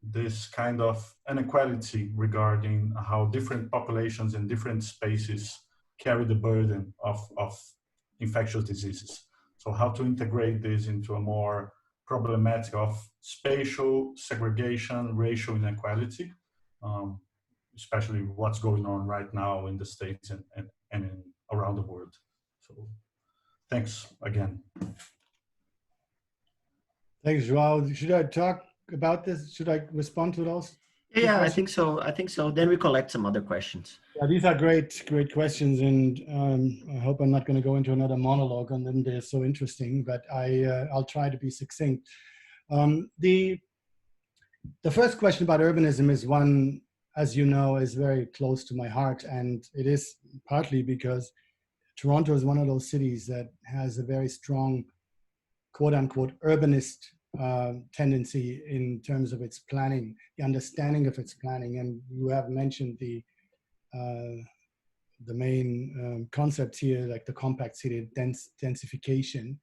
this kind of inequality regarding how different populations in different spaces carry the burden of infectious diseases. So how to integrate this into a more problematic of spatial segregation, racial inequality, especially what's going on right now in the States and around the world. So thanks again. Thanks, Joao. Should I talk about this? Should I respond to those? Yeah, I think so. I think so. Then we collect some other questions. Yeah, these are great questions, and I hope I'm not going to go into another monologue on them. They're so interesting, but I'll try to be succinct. The first question about urbanism is one, as you know, is very close to my heart, and it is partly because Toronto is one of those cities that has a very strong, quote unquote, urbanist tendency in terms of its planning, the understanding of its planning. And you have mentioned the main concepts here, like the compact city, densification,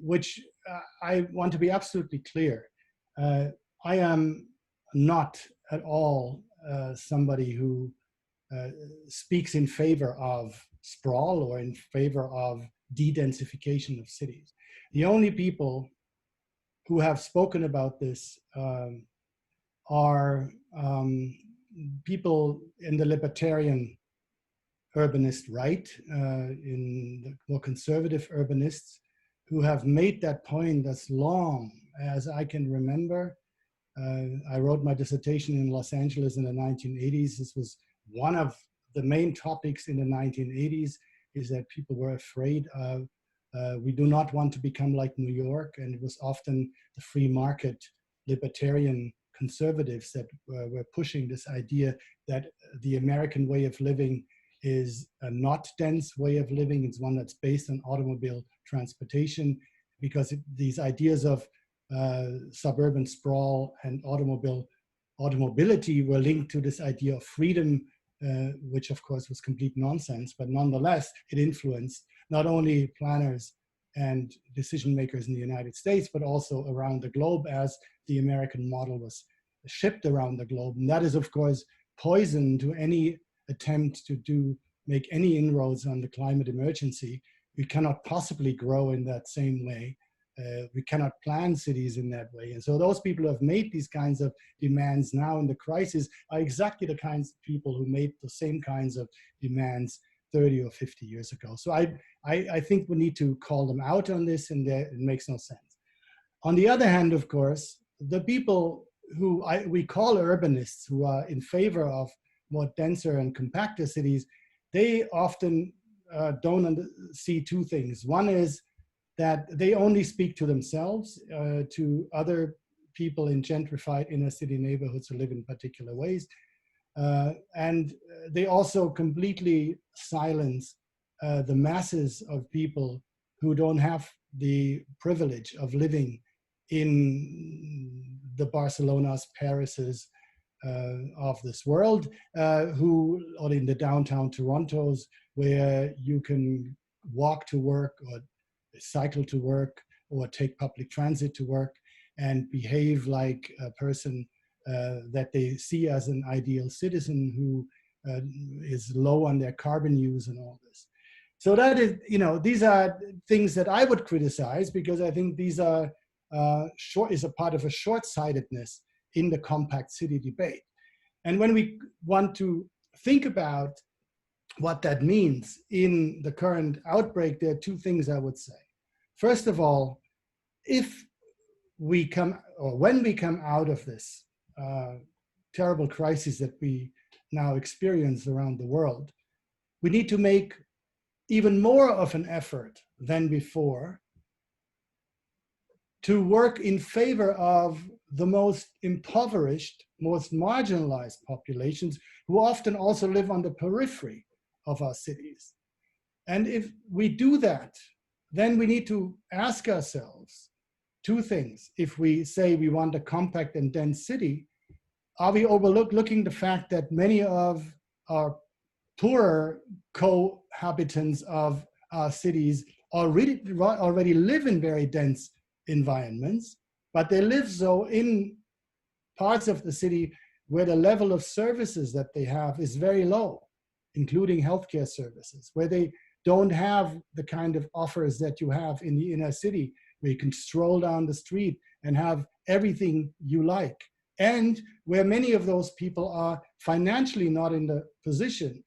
which I want to be absolutely clear. I am not at all somebody who speaks in favor of sprawl or in favor of de-densification of cities. The only people who have spoken about this are people in the libertarian urbanist right, in the more conservative urbanists, who have made that point as long as I can remember. I wrote my dissertation in Los Angeles in the 1980s. This was one of the main topics in the 1980s, is that people were afraid of, we do not want to become like New York. And it was often the free market libertarian conservatives that were pushing this idea that the American way of living is a not dense way of living. It's one that's based on automobile transportation, because these ideas of suburban sprawl and automobility were linked to this idea of freedom, which of course was complete nonsense, but nonetheless, it influenced not only planners and decision makers in the United States, but also around the globe as the American model was shipped around the globe. And that is, of course, poison to any attempt to make any inroads on the climate emergency. We cannot possibly grow in that same way. We cannot plan cities in that way. And so those people who have made these kinds of demands now in the crisis are exactly the kinds of people who made the same kinds of demands 30 or 50 years ago. So I think we need to call them out on this, and it makes no sense. On the other hand, of course, the people who we call urbanists, who are in favor of more denser and compacter cities, they often don't see two things. One is that they only speak to themselves, to other people in gentrified inner city neighborhoods who live in particular ways. And they also completely silence the masses of people who don't have the privilege of living in the Barcelonas, Parises of this world, or in the downtown Torontos, where you can walk to work or cycle to work or take public transit to work and behave like a person that they see as an ideal citizen who is low on their carbon use and all this. So that is, these are things that I would criticize, because I think these are is a part of a short-sightedness in the compact city debate. And when we want to think about what that means in the current outbreak, there are two things I would say. First of all, when we come out of this terrible crisis that we now experience around the world, we need to make even more of an effort than before to work in favor of the most impoverished, most marginalized populations, who often also live on the periphery of our cities. And if we do that, then we need to ask ourselves two things. If we say we want a compact and dense city, are we overlooking the fact that many of our poorer cohabitants of our cities already live in very dense environments, but they live so in parts of the city where the level of services that they have is very low, including healthcare services, where they don't have the kind of offers that you have in the inner city, where you can stroll down the street and have everything you like, and where many of those people are financially not in the position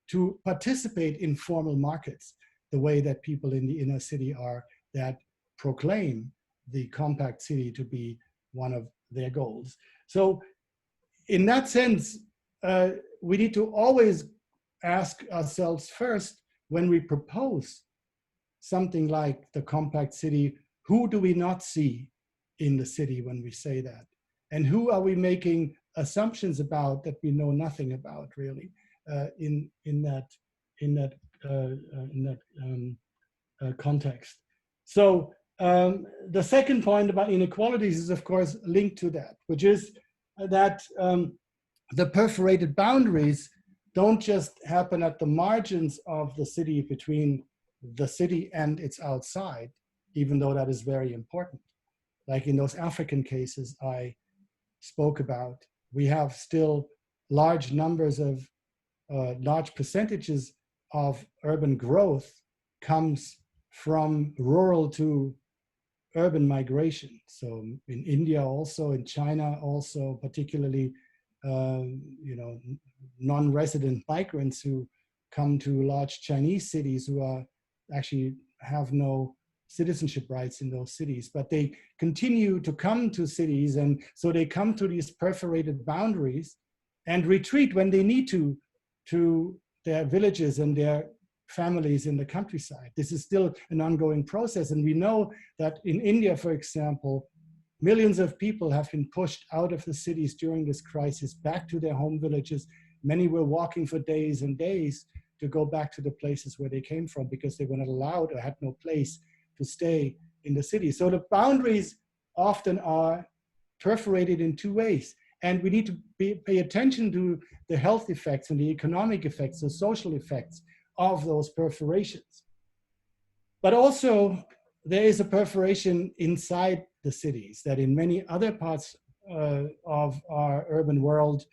to participate in formal markets the way that people in the inner city are, that proclaim the compact city to be one of their goals. So in that sense, we need to always ask ourselves first, when we propose something like the compact city, who do we not see in the city when we say that? And who are we making assumptions about that we know nothing about, really, in that context? So the second point about inequalities is, of course, linked to that, which is that the perforated boundaries don't just happen at the margins of the city, between the city and its outside, even though that is very important. Like in those African cases I spoke about, we have still large numbers of, large percentages of urban growth comes from rural to urban migration. So in India also, in China also, particularly, non-resident migrants who come to large Chinese cities, who are actually have no citizenship rights in those cities, but they continue to come to cities, and so they come to these perforated boundaries and retreat when they need to their villages and their families in the countryside. This is still an ongoing process, and we know that in India, for example, millions of people have been pushed out of the cities during this crisis back to their home villages. Many were walking for days and days to go back to the places where they came from because they were not allowed or had no place to stay in the city. So the boundaries often are perforated in two ways. And we need to pay attention to the health effects and the economic effects, the social effects of those perforations. But also, there is a perforation inside the cities that in many other parts of our urban world,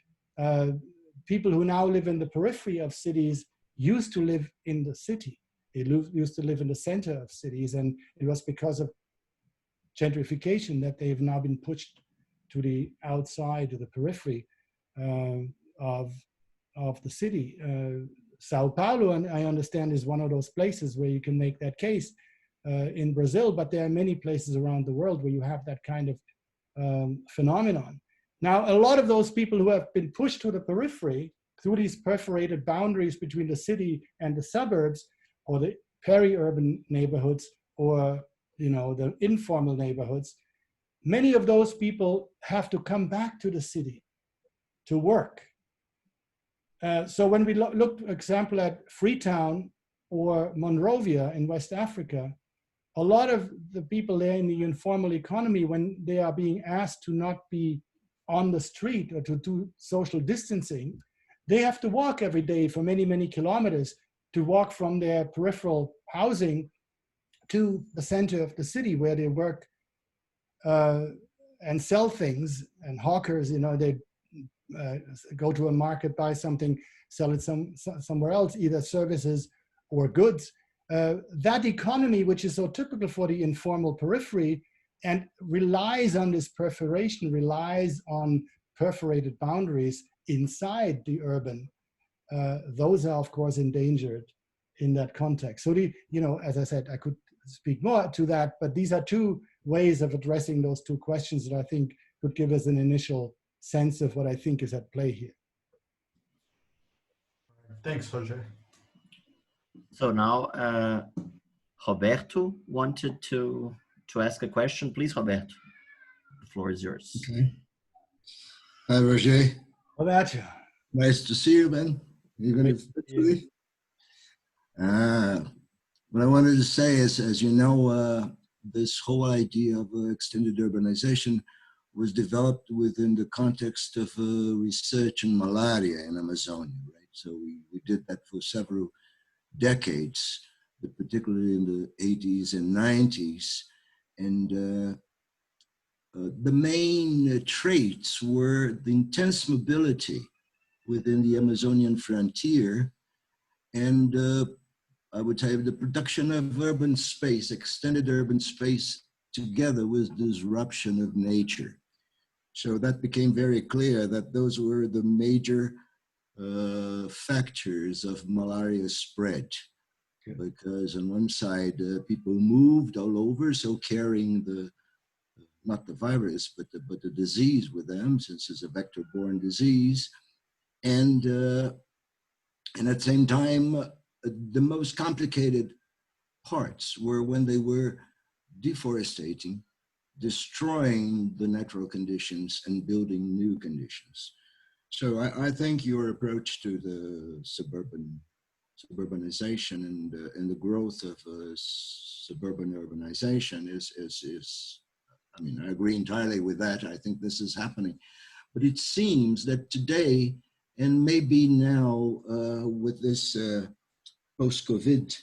people who now live in the periphery of cities used to live in the city. They used to live in the center of cities, and it was because of gentrification that they've now been pushed to the outside, to the periphery of the city. Sao Paulo, and I understand, is one of those places where you can make that case in Brazil, but there are many places around the world where you have that kind of phenomenon. Now, a lot of those people who have been pushed to the periphery through these perforated boundaries between the city and the suburbs, or the peri-urban neighborhoods, or the informal neighborhoods, many of those people have to come back to the city to work. So when we look, for example, at Freetown or Monrovia in West Africa, a lot of the people there in the informal economy, when they are being asked to not be on the street or to do social distancing, they have to walk every day for many, many kilometers to walk from their peripheral housing to the center of the city where they work and sell things. And hawkers, they go to a market, buy something, sell it somewhere else, either services or goods. That economy, which is so typical for the informal periphery and relies on this perforation, relies on perforated boundaries inside the urban, those are, of course, endangered in that context. So, as I said, I could speak more to that, but these are two ways of addressing those two questions that I think could give us an initial sense of what I think is at play here. Thanks, Roger. So now, Roberto wanted to ask a question. Please, Roberto, the floor is yours. Okay. Hi, Roger. Roberto. Nice to see you, man. You're going to speak to me? what I wanted to say is, as you know, this whole idea of extended urbanization was developed within the context of research in malaria in Amazonia, right? So we did that for several decades, but particularly in the 80s and 90s. And the main traits were the intense mobility within the Amazonian frontier and I would say the production of urban space, extended urban space, together with disruption of nature. So that became very clear that those were the major factors of malaria spread. Because on one side, people moved all over, so carrying the, not the virus, but the disease with them, since it's a vector-borne disease. And at the same time, the most complicated parts were when they were deforesting, destroying the natural conditions and building new conditions. So I think your approach to the suburbanization and the growth of suburban urbanization is, I mean, I agree entirely with that. I think this is happening. But it seems that today, and maybe now with this post-COVID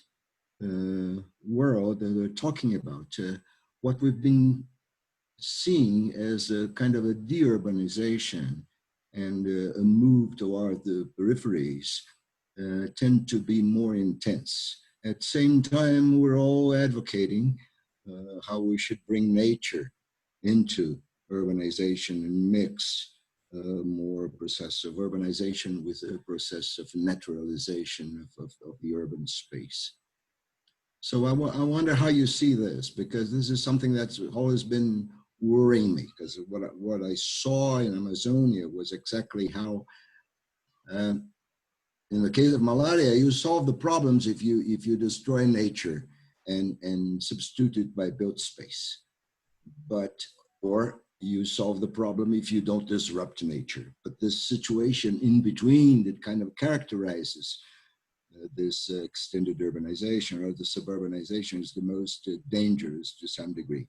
world that we're talking about, what we've been seeing as a kind of a deurbanization and a move toward the peripheries tend to be more intense. At the same time, we're all advocating how we should bring nature into urbanization and mix more process of urbanization with a process of naturalization of the urban space. So I wonder how you see this, because this is something that's always been worrying me, because what I saw in Amazonia was exactly how, in the case of malaria, you solve the problems if you destroy nature and substitute it by built space, or you solve the problem if you don't disrupt nature. But this situation in between that kind of characterizes this extended urbanization or the suburbanization is the most dangerous to some degree.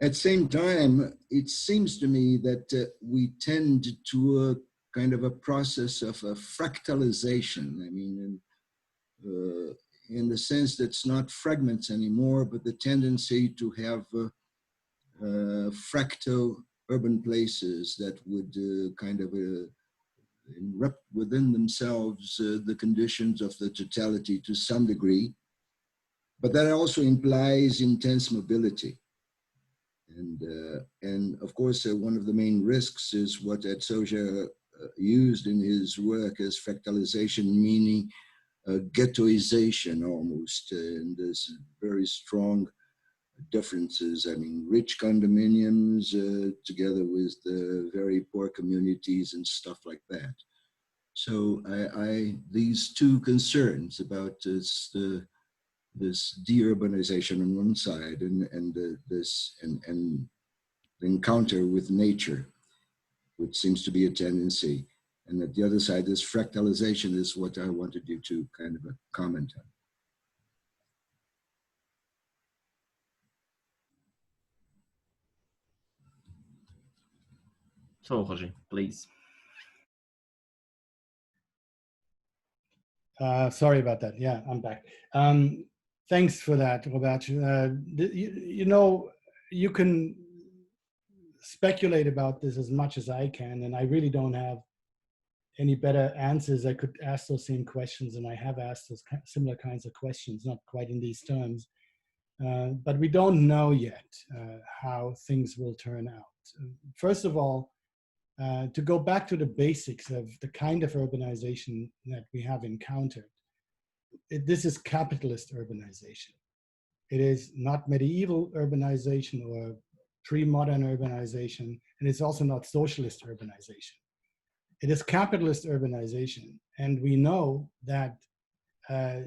At the same time, it seems to me that we tend to a kind of a process of a fractalization. I mean, in the sense that it's not fragments anymore, but the tendency to have fractal urban places that would kind of erupt within themselves the conditions of the totality to some degree, but that also implies intense mobility. And of course, one of the main risks is what Ed Soja used in his work as fractalization, meaning ghettoization almost, and there's very strong differences. I mean, rich condominiums together with the very poor communities and stuff like that. So these two concerns about this deurbanization on one side and the encounter with nature, which seems to be a tendency, and at the other side, this fractalization is what I wanted you to kind of comment on. So, Roger, please. Sorry about that. Yeah, I'm back. Thanks for that, Roberto. You know, you can speculate about this as much as I can, and I really don't have any better answers. I could ask those same questions, and I have asked those similar kinds of questions, not quite in these terms. But we don't know yet how things will turn out. First of all, to go back to the basics of the kind of urbanization that we have encountered, this is capitalist urbanization. It is not medieval urbanization or pre-modern urbanization, and it's also not socialist urbanization. It is capitalist urbanization, and we know that the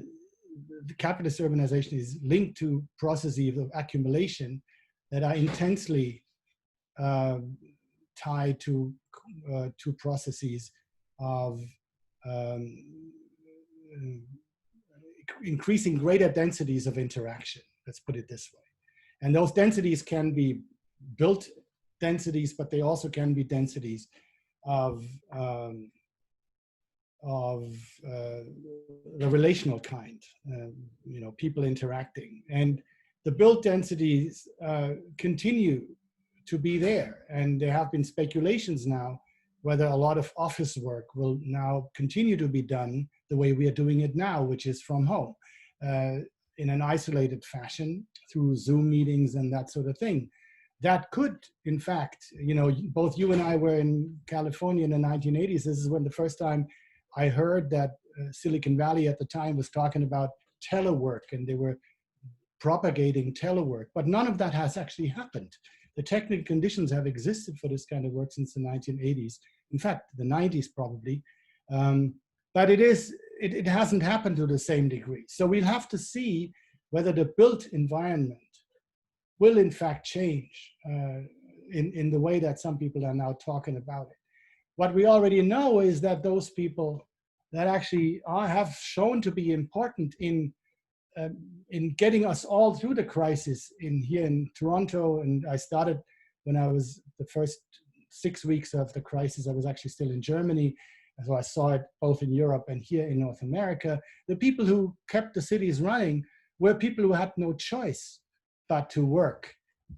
capitalist urbanization is linked to processes of accumulation that are intensely tied to processes of increasing greater densities of interaction. Let's put it this way. And those densities can be built densities, but they also can be densities of the relational kind, you know, people interacting. And the built densities continue to be there. And there have been speculations now whether a lot of office work will now continue to be done the way we are doing it now, which is from home, in an isolated fashion through Zoom meetings and that sort of thing. That could, in fact, you know, both you and I were in California in the 1980s. This is when the first time I heard that Silicon Valley at the time was talking about telework, and they were propagating telework, but none of that has actually happened. The technical conditions have existed for this kind of work since the 1980s. In fact, the 90s probably, but it hasn't happened to the same degree. So we'll have to see whether the built environment will in fact change in the way that some people are now talking about it. What we already know is that those people that actually have shown to be important in getting us all through the crisis here in Toronto, and I started when I was the first 6 weeks of the crisis, I was actually still in Germany, so I saw it both in Europe and here in North America. The people who kept the cities running were people who had no choice but to work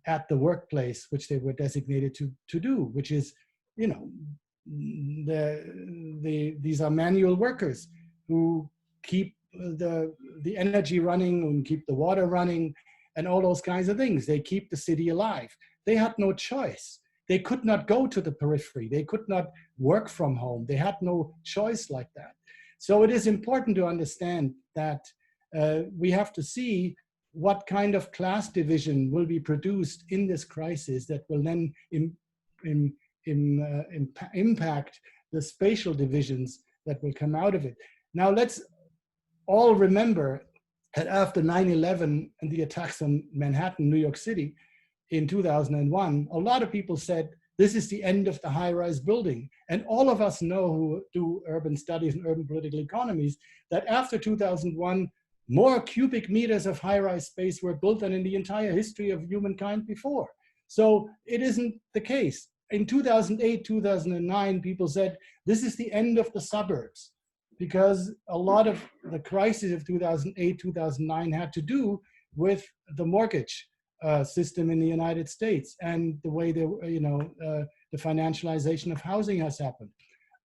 at the workplace which they were designated to do, which is, you know, these are manual workers who keep the energy running and keep the water running and all those kinds of things. They keep the city alive. They had no choice. They could not go to the periphery. They could not work from home. They had no choice like that. So it is important to understand that we have to see what kind of class division will be produced in this crisis that will then impact the spatial divisions that will come out of it. Now let's all remember that after 9/11 and the attacks on Manhattan, New York City in 2001, a lot of people said, this is the end of the high-rise building. And all of us know who do urban studies and urban political economies that after 2001, more cubic meters of high-rise space were built than in the entire history of humankind before. So it isn't the case. In 2008, 2009, people said, this is the end of the suburbs, because a lot of the crisis of 2008, 2009 had to do with the mortgage system in the United States and the way the financialization of housing has happened.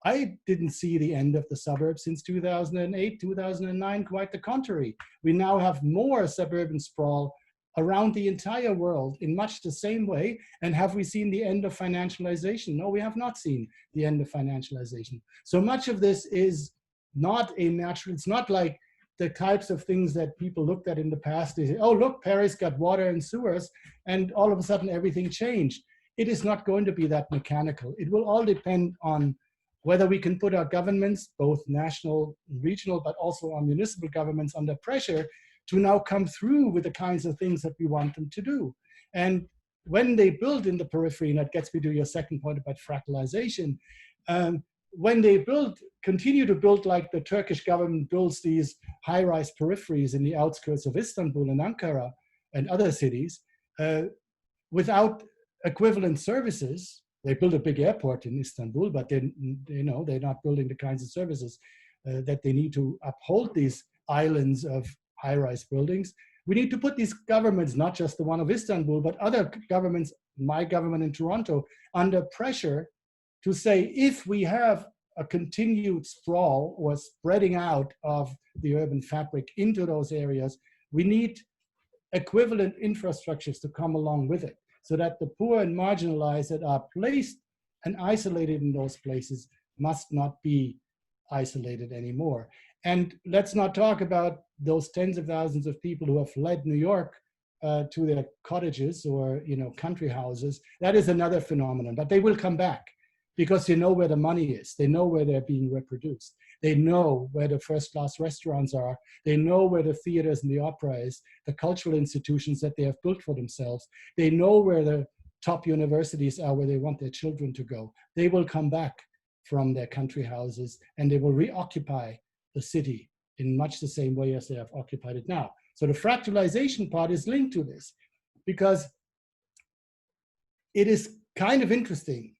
I didn't see the end of the suburbs since 2008, 2009, quite the contrary. We now have more suburban sprawl around the entire world in much the same way. And have we seen the end of financialization? No, we have not seen the end of financialization. So much of this is not a natural, it's not like the types of things that people looked at in the past. They say, oh, look, Paris got water and sewers, and all of a sudden everything changed. It is not going to be that mechanical. It will all depend on whether we can put our governments, both national, regional, but also our municipal governments under pressure to now come through with the kinds of things that we want them to do. And when they build in the periphery, and that gets me to your second point about fractalization, when they continue to build like the Turkish government builds these high-rise peripheries in the outskirts of Istanbul and Ankara and other cities, without equivalent services. They build a big airport in Istanbul, but then, they're not building the kinds of services that they need to uphold these islands of high-rise buildings. We need to put these governments, not just the one of Istanbul, but other governments, my government in Toronto, under pressure to say, if we have a continued sprawl or spreading out of the urban fabric into those areas, we need equivalent infrastructures to come along with it, so that the poor and marginalized that are placed and isolated in those places must not be isolated anymore. And let's not talk about those tens of thousands of people who have fled New York to their cottages or country houses. That is another phenomenon, but they will come back because they know where the money is. They know where they're being reproduced. They know where the first-class restaurants are. They know where the theaters and the opera is, the cultural institutions that they have built for themselves. They know where the top universities are, where they want their children to go. They will come back from their country houses and they will reoccupy the city in much the same way as they have occupied it now. So the fractalization part is linked to this, because it is kind of interesting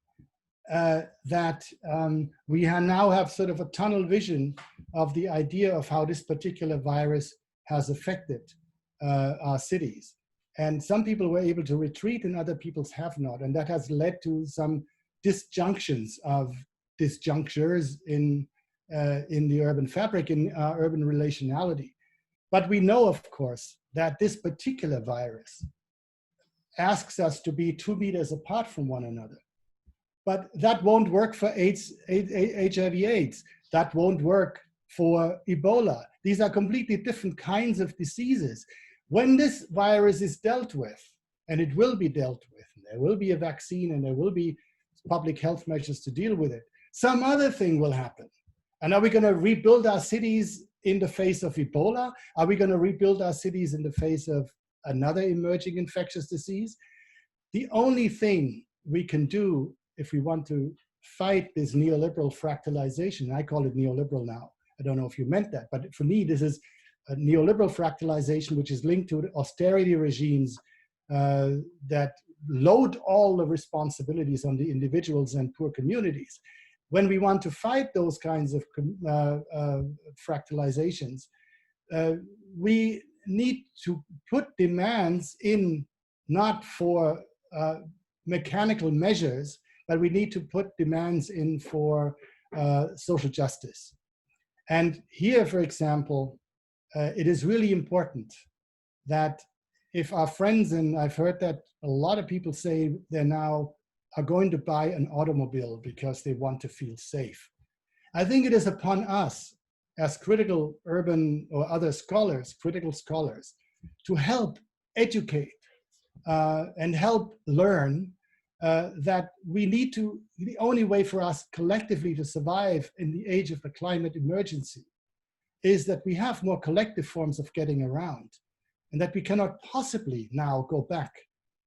that we now have sort of a tunnel vision of the idea of how this particular virus has affected our cities. And some people were able to retreat and other people have not. And that has led to some disjunctions of disjunctures in the urban fabric, in urban relationality. But we know, of course, that this particular virus asks us to be 2 meters apart from one another. But that won't work for HIV/AIDS. That won't work for Ebola. These are completely different kinds of diseases. When this virus is dealt with, and it will be dealt with, and there will be a vaccine and there will be public health measures to deal with it, some other thing will happen. And are we going to rebuild our cities in the face of Ebola? Are we going to rebuild our cities in the face of another emerging infectious disease? The only thing we can do if we want to fight this neoliberal fractalization, I call it neoliberal now. I don't know if you meant that, but for me, this is a neoliberal fractalization, which is linked to austerity regimes that load all the responsibilities on the individuals and poor communities. When we want to fight those kinds of fractalizations, we need to put demands in not for mechanical measures, but we need to put demands in for social justice. And here, for example, it is really important that if our friends, and I've heard that a lot of people say they now are going to buy an automobile because they want to feel safe. I think it is upon us as critical urban or other scholars, critical scholars, to help educate and help learn that we need to, the only way for us collectively to survive in the age of the climate emergency is that we have more collective forms of getting around, and that we cannot possibly now go back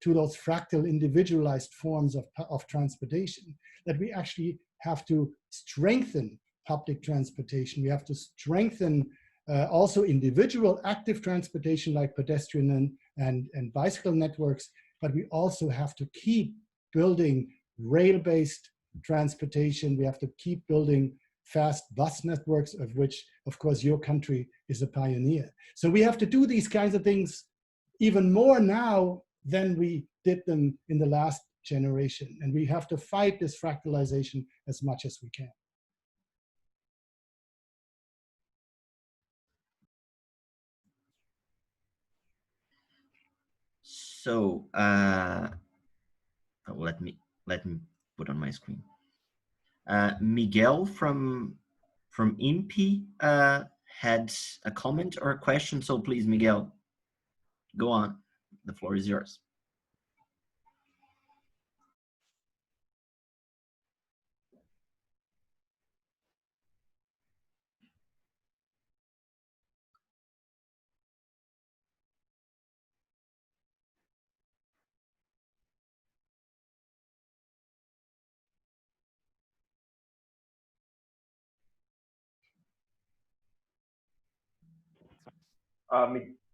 to those fractal individualized forms of transportation, that we actually have to strengthen public transportation. We have to strengthen also individual active transportation like pedestrian and bicycle networks, but we also have to keep building rail-based transportation. We have to keep building fast bus networks, of which, of course, your country is a pioneer. So we have to do these kinds of things even more now than we did them in the last generation. And we have to fight this fractalization as much as we can. So let me put on my screen. Miguel from INPE had a comment or a question. So please, Miguel, go on. The floor is yours.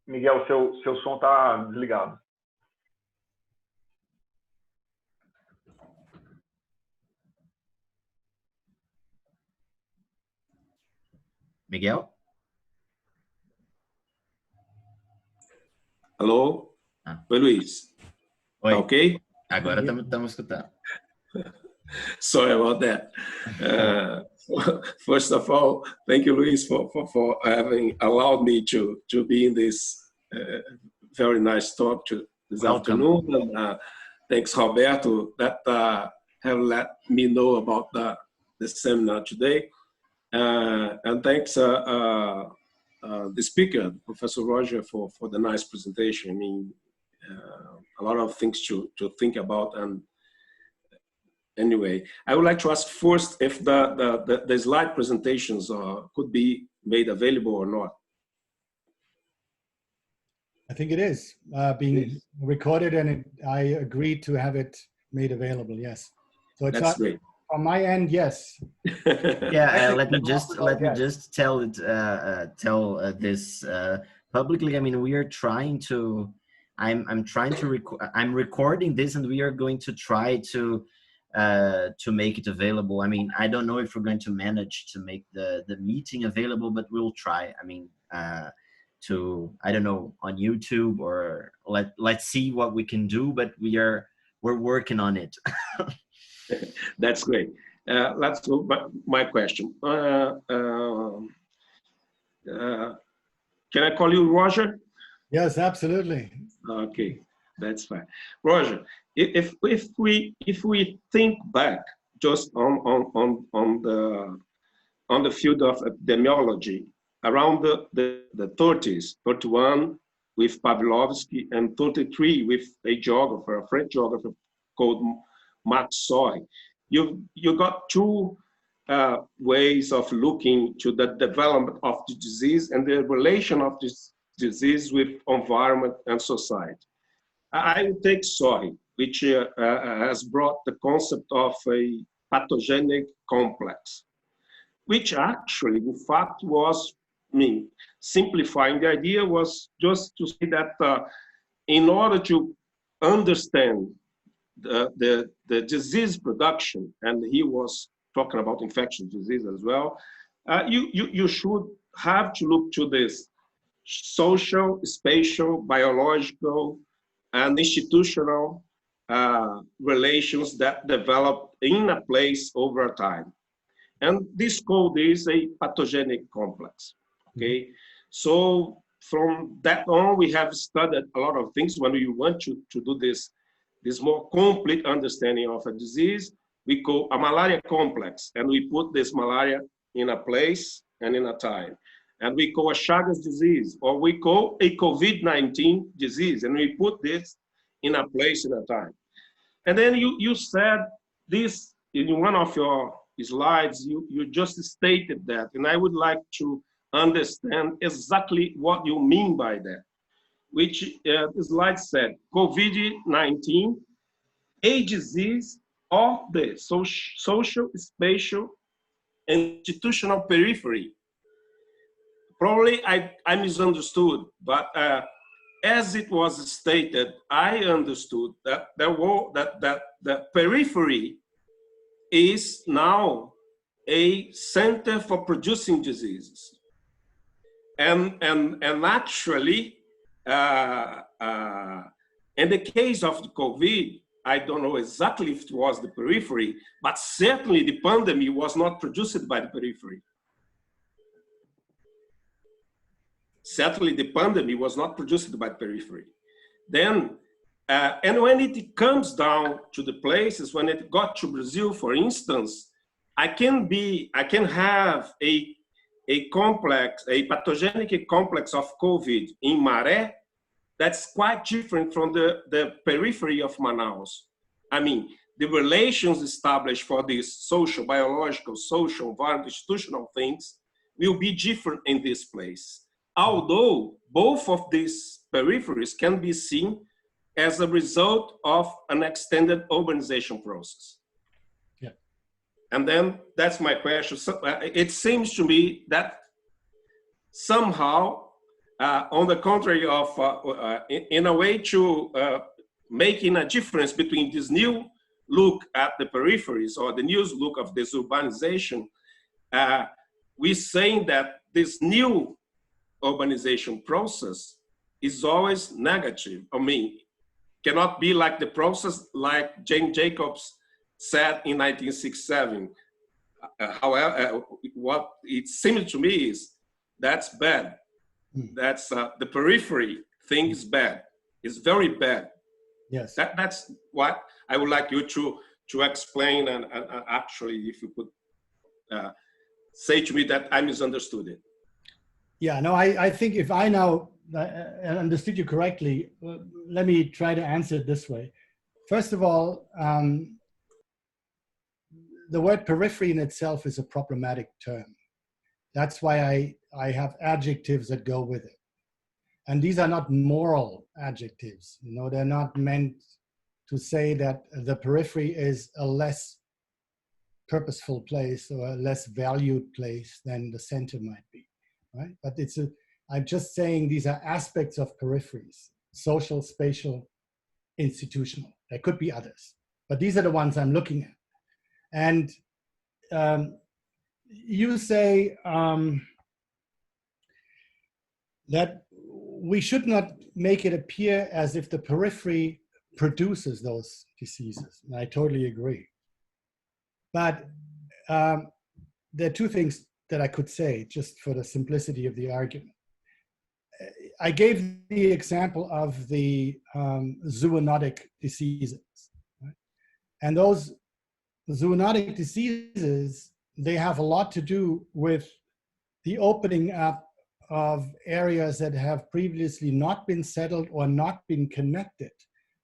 Miguel, seu som está desligado. Miguel? Alô? Oi, Luiz. Oi. Tá ok? Agora estamos escutando. Sorry about that. First of all, thank you, Luis, for having allowed me to be in this very nice talk this afternoon. And thanks, Roberto, that have let me know about the seminar today. And thanks the speaker, Professor Roger, for the nice presentation. I mean, a lot of things to think about. And anyway, I would like to ask first if the slide presentations could be made available or not. I think it is being recorded, and I agreed to have it made available. Yes. So it's That's great. On my end, yes. Yeah, let me just tell it this publicly. I mean, we are trying to. I'm trying to I'm recording this, and we are going to try to make it available. I mean, I don't know if we're going to manage to make the meeting available, but we'll try. I mean, to, I don't know, on YouTube, or let's see what we can do. But we're working on it. That's great. Let's go back my question. Can I call you Roger? Yes, absolutely. Okay, that's fine. Roger, if we think back just on the field of epidemiology around the 30s, 31 with Pavlovsky, and 33 with a geographer, a French geographer called Max Soy. You got two ways of looking to the development of the disease and the relation of this disease with environment and society. I will take Soy, which has brought the concept of a pathogenic complex, which actually, in fact, was, simplifying the idea was just to say that in order to understand the disease production, and he was talking about infectious disease as well, you should have to look to this social, spatial, biological, and institutional relations that develop in a place over time. And this code is a pathogenic complex, okay? So from that on, we have studied a lot of things. When we want to do this more complete understanding of a disease, we call a malaria complex, and we put this malaria in a place and in a time. And we call a Chagas disease, or we call a COVID-19 disease, and we put this in a place and a time. And then you said this in one of your slides, you just stated that, and I would like to understand exactly what you mean by that, which the slide said, COVID-19, a disease of the social, spatial, and institutional periphery. Probably I misunderstood, but as it was stated, I understood that the periphery is now a center for producing diseases, and actually, in the case of the COVID, I don't know exactly if it was the periphery, but certainly the pandemic was not produced by the periphery. Certainly the pandemic was not produced by the periphery. Then, and when it comes down to the places, when it got to Brazil, for instance, I can have a complex, a pathogenic complex of COVID in Maré that's quite different from the periphery of Manaus. I mean, the relations established for these social, biological, social, environmental, institutional things will be different in this place. Although both of these peripheries can be seen as a result of an extended urbanization process. Yeah. And then that's my question. So, it seems to me that somehow, on the contrary of, in a way to making a difference between this new look at the peripheries or the new look of this urbanization, we're saying that this new urbanization process is always negative. I mean, cannot be like the process like Jane Jacobs said in 1967. However, what it seems to me is that's bad. That's the periphery thing is bad. It's very bad. Yes. That's what I would like you to explain, and actually, if you could say to me that I misunderstood it. Yeah, no, I think if I now understood you correctly, let me try to answer it this way. First of all, the word periphery in itself is a problematic term. That's why I have adjectives that go with it. And these are not moral adjectives. You know, they're not meant to say that the periphery is a less purposeful place or a less valued place than the center might be, right? But I'm just saying these are aspects of peripheries, social, spatial, institutional. There could be others, but these are the ones I'm looking at. And you say that we should not make it appear as if the periphery produces those diseases. And I totally agree. But there are two things that I could say just for the simplicity of the argument. I gave the example of the zoonotic diseases. Right? And those zoonotic diseases, they have a lot to do with the opening up of areas that have previously not been settled or not been connected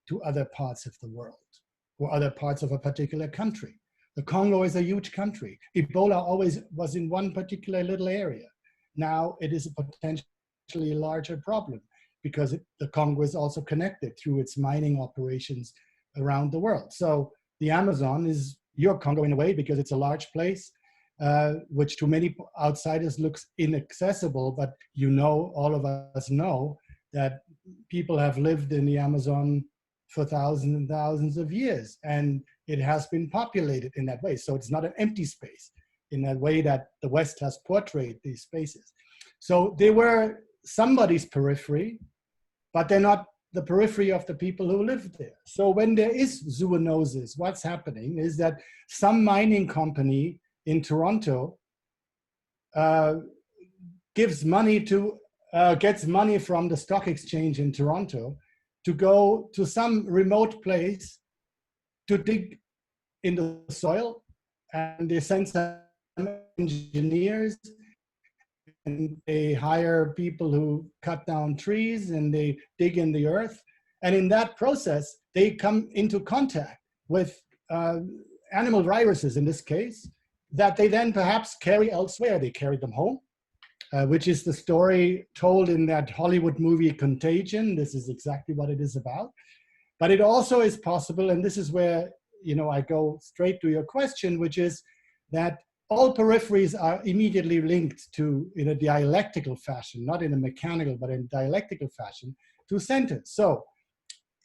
to other parts of the world or other parts of a particular country. The Congo is a huge country. Ebola always was in one particular little area. Now it is a potentially larger problem because the Congo is also connected through its mining operations around the world. So the Amazon is your Congo in a way because it's a large place, which to many outsiders looks inaccessible, but you know, all of us know that people have lived in the Amazon for thousands and thousands of years, and it has been populated in that way. So it's not an empty space in that way that the West has portrayed these spaces. So they were somebody's periphery, but they're not the periphery of the people who live there. So when there is zoonosis, what's happening is that some mining company in Toronto gets money from the stock exchange in Toronto to go to some remote place to dig in the soil, and they send some engineers and they hire people who cut down trees and they dig in the earth. And in that process, they come into contact with animal viruses, in this case, that they then perhaps carry elsewhere. They carry them home, which is the story told in that Hollywood movie Contagion. This is exactly what it is about. But it also is possible, and this is where I go straight to your question, which is that all peripheries are immediately linked to, in a dialectical fashion, not in a mechanical, but in a dialectical fashion, to centers. So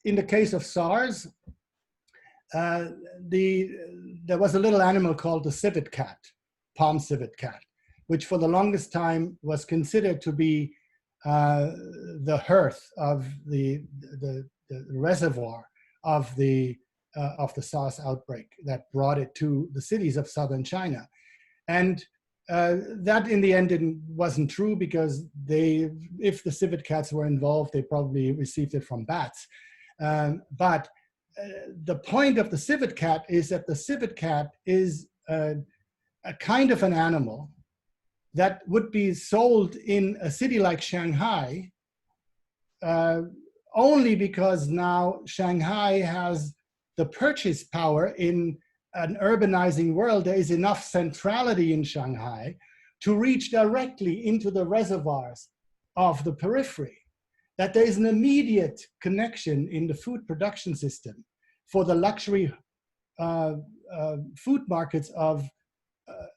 in the case of SARS, there was a little animal called the civet cat, palm civet cat, which for the longest time was considered to be the hearth of the reservoir of the SARS outbreak that brought it to the cities of southern China. And that in the end wasn't true because if the civet cats were involved, they probably received it from bats. But the point of the civet cat is that the civet cat is a kind of an animal that would be sold in a city like Shanghai only because now Shanghai has the purchase power in an urbanizing world. There is enough centrality in Shanghai to reach directly into the reservoirs of the periphery, that there is an immediate connection in the food production system for the luxury food markets of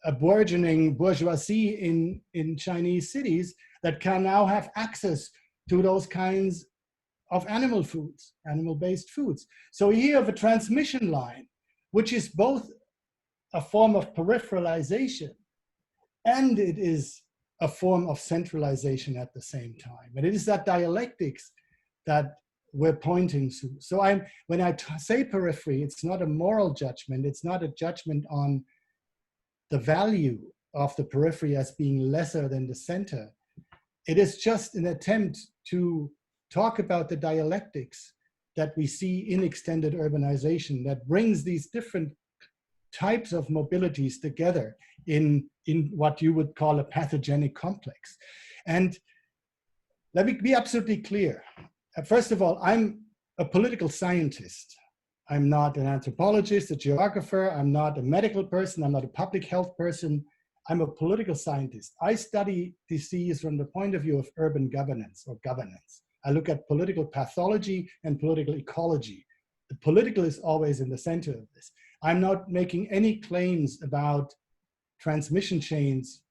a burgeoning bourgeoisie in Chinese cities that can now have access to those kinds of animal foods, animal-based foods. So here you have a transmission line, which is both a form of peripheralization and it is a form of centralization at the same time. And it is that dialectics that we're pointing to. So when I say periphery, it's not a moral judgment. It's not a judgment on the value of the periphery as being lesser than the center. It is just an attempt to talk about the dialectics that we see in extended urbanization that brings these different types of mobilities together in what you would call a pathogenic complex. And let me be absolutely clear. First of all, I'm a political scientist. I'm not an anthropologist, a geographer. I'm not a medical person. I'm not a public health person. I'm a political scientist. I study disease from the point of view of urban governance or governance. I look at political pathology and political ecology. The political is always in the center of this. I'm not making any claims about transmission chains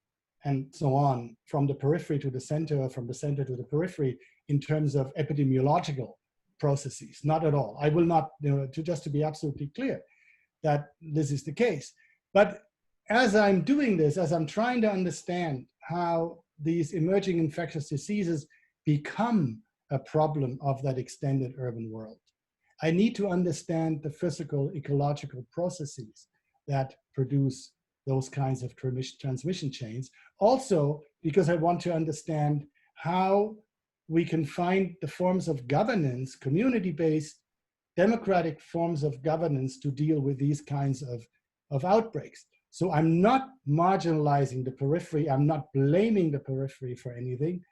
and so on from the periphery to the center, or from the center to the periphery in terms of epidemiological processes, not at all. I will not, just to be absolutely clear that this is the case. But as I'm doing this, as I'm trying to understand how these emerging infectious diseases become a problem of that extended urban world, I need to understand the physical ecological processes that produce those kinds of transmission chains. Also, because I want to understand how we can find the forms of governance, community-based, democratic forms of governance to deal with these kinds of outbreaks. So I'm not marginalizing the periphery. I'm not blaming the periphery for anything.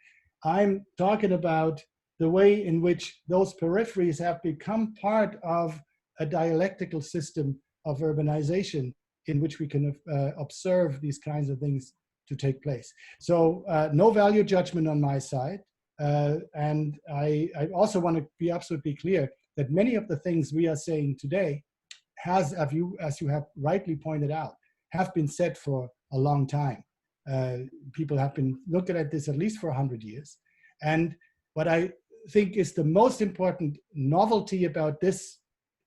I'm talking about the way in which those peripheries have become part of a dialectical system of urbanization in which we can observe these kinds of things to take place. So no value judgment on my side. And I also want to be absolutely clear that many of the things we are saying today as you have rightly pointed out, have been said for a long time. People have been looking at this at least for 100 years. And what I think is the most important novelty about this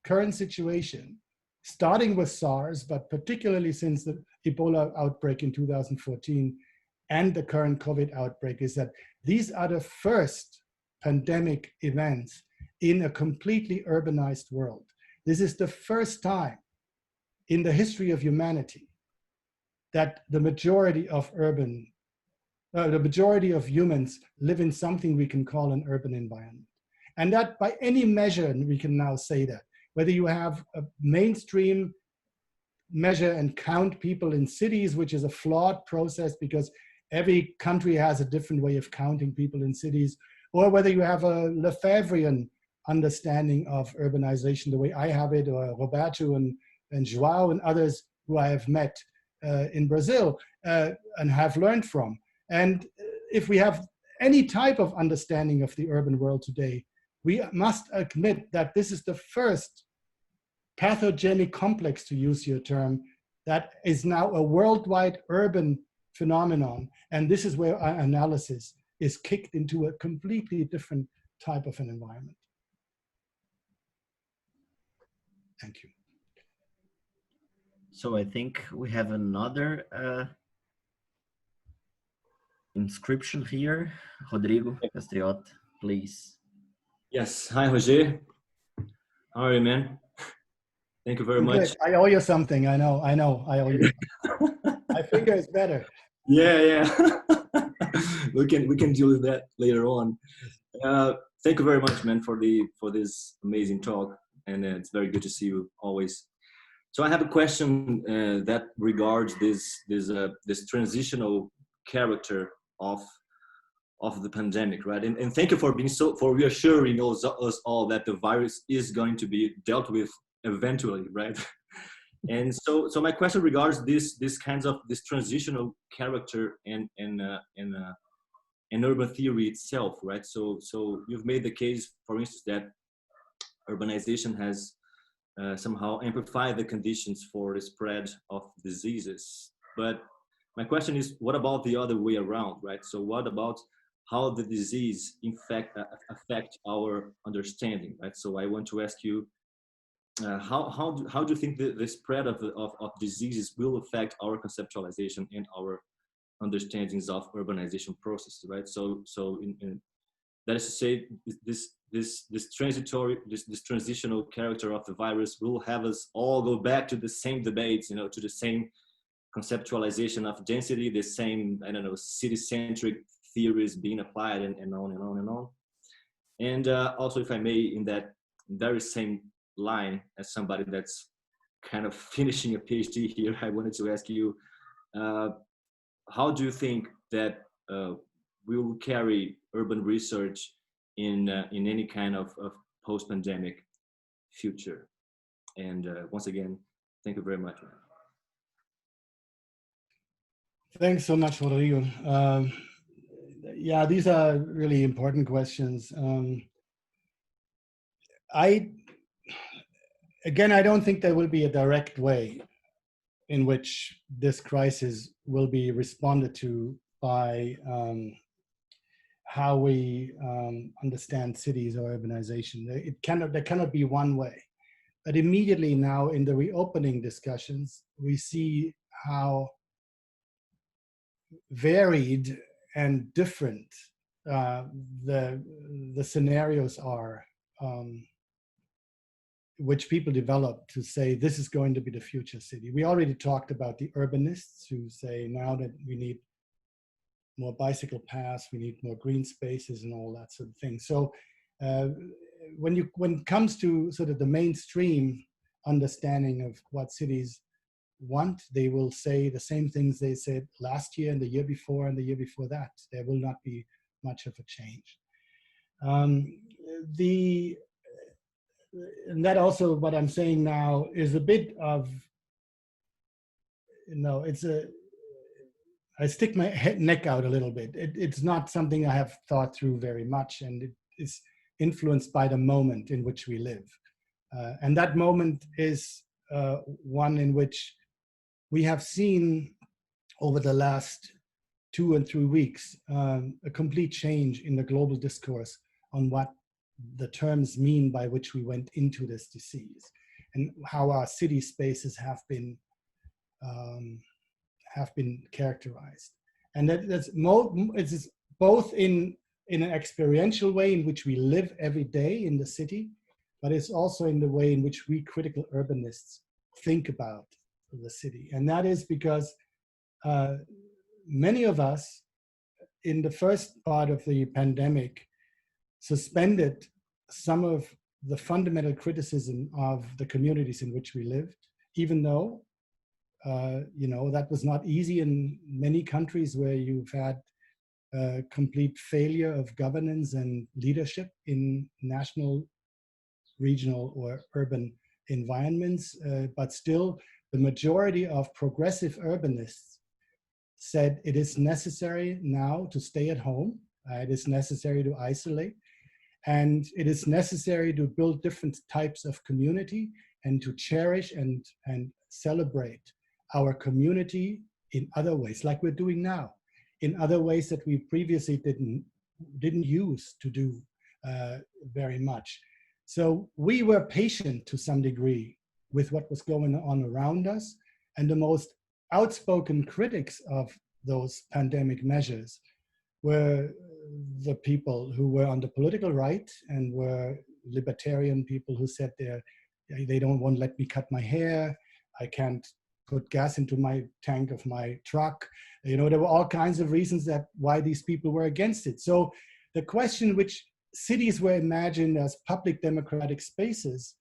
current situation, starting with SARS, but particularly since the Ebola outbreak in 2014 and the current COVID outbreak, is that these are the first pandemic events in a completely urbanized world. This is the first time in the history of humanity that the majority of humans live in something we can call an urban environment. And that by any measure, we can now say that, whether you have a mainstream measure and count people in cities, which is a flawed process because every country has a different way of counting people in cities, or whether you have a Lefebvrean understanding of urbanization, the way I have it, or Roberto and João and others who I have met in Brazil and have learned from. And if we have any type of understanding of the urban world today, we must admit that this is the first pathogenic complex, to use your term, that is now a worldwide urban phenomenon. And this is where our analysis is kicked into a completely different type of an environment. Thank you. So I think we have another inscription here. Rodrigo Castriot, please. Yes. Hi, Roger. How are you, man? Thank you very much. I owe you something. I know. I owe you. My finger is better. Yeah. we can deal with that later on. Thank you very much, man, for this amazing talk, and it's very good to see you always. So I have a question that regards this transitional character of the pandemic, right? And thank you for being for reassuring us all that the virus is going to be dealt with eventually, right? And so my question regards this transitional character and urban theory itself, right? So you've made the case, for instance, that urbanization has somehow amplified the conditions for the spread of diseases. But my question is, what about the other way around, right? So what about how the disease in fact affect our understanding, right? So I want to ask you, how do you think the spread of diseases will affect our conceptualization and our understandings of urbanization processes, right? So that is to say, this transitional character of the virus will have us all go back to the same debates, to the same conceptualization of density, the same, city-centric theories being applied, and on and on and on. And also, if I may, in that very same line, as somebody that's kind of finishing a PhD here, I wanted to ask you, how do you think that we will carry urban research in any kind of post-pandemic future? And once again, thank you very much. Thanks so much, Rodrigo. Yeah, these are really important questions. again, I don't think there will be a direct way in which this crisis will be responded to by how we understand cities or urbanization. There cannot be one way. But immediately now in the reopening discussions, we see how varied and different the scenarios are, which people develop to say this is going to be the future city. We already talked about the urbanists who say now that we need more bicycle paths, we need more green spaces and all that sort of thing. So when it comes to sort of the mainstream understanding of what cities want, they will say the same things they said last year and the year before and the year before that. There will not be much of a change. And that also, what I'm saying now is a bit of, I stick my neck out a little bit. It's not something I have thought through very much, and it is influenced by the moment in which we live. And that moment is one in which we have seen over the last 2 and 3 weeks a complete change in the global discourse on what the terms mean by which we went into this disease, and how our city spaces have been characterized. And it's both in an experiential way in which we live every day in the city, but it's also in the way in which we critical urbanists think about the city. And that is because many of us in the first part of the pandemic suspended some of the fundamental criticism of the communities in which we lived, even though that was not easy in many countries where you've had complete failure of governance and leadership in national, regional, or urban environments. But still, the majority of progressive urbanists said it is necessary now to stay at home. It is necessary to isolate. And it is necessary to build different types of community and to cherish and celebrate our community in other ways, like we're doing now, in other ways that we previously didn't use to do very much. So we were patient to some degree with what was going on around us, and the most outspoken critics of those pandemic measures were the people who were on the political right and were libertarian people who said they don't want to let me cut my hair, I can't put gas into my tank of my truck. There were all kinds of reasons why these people were against it. So the question which cities were imagined as public democratic spaces,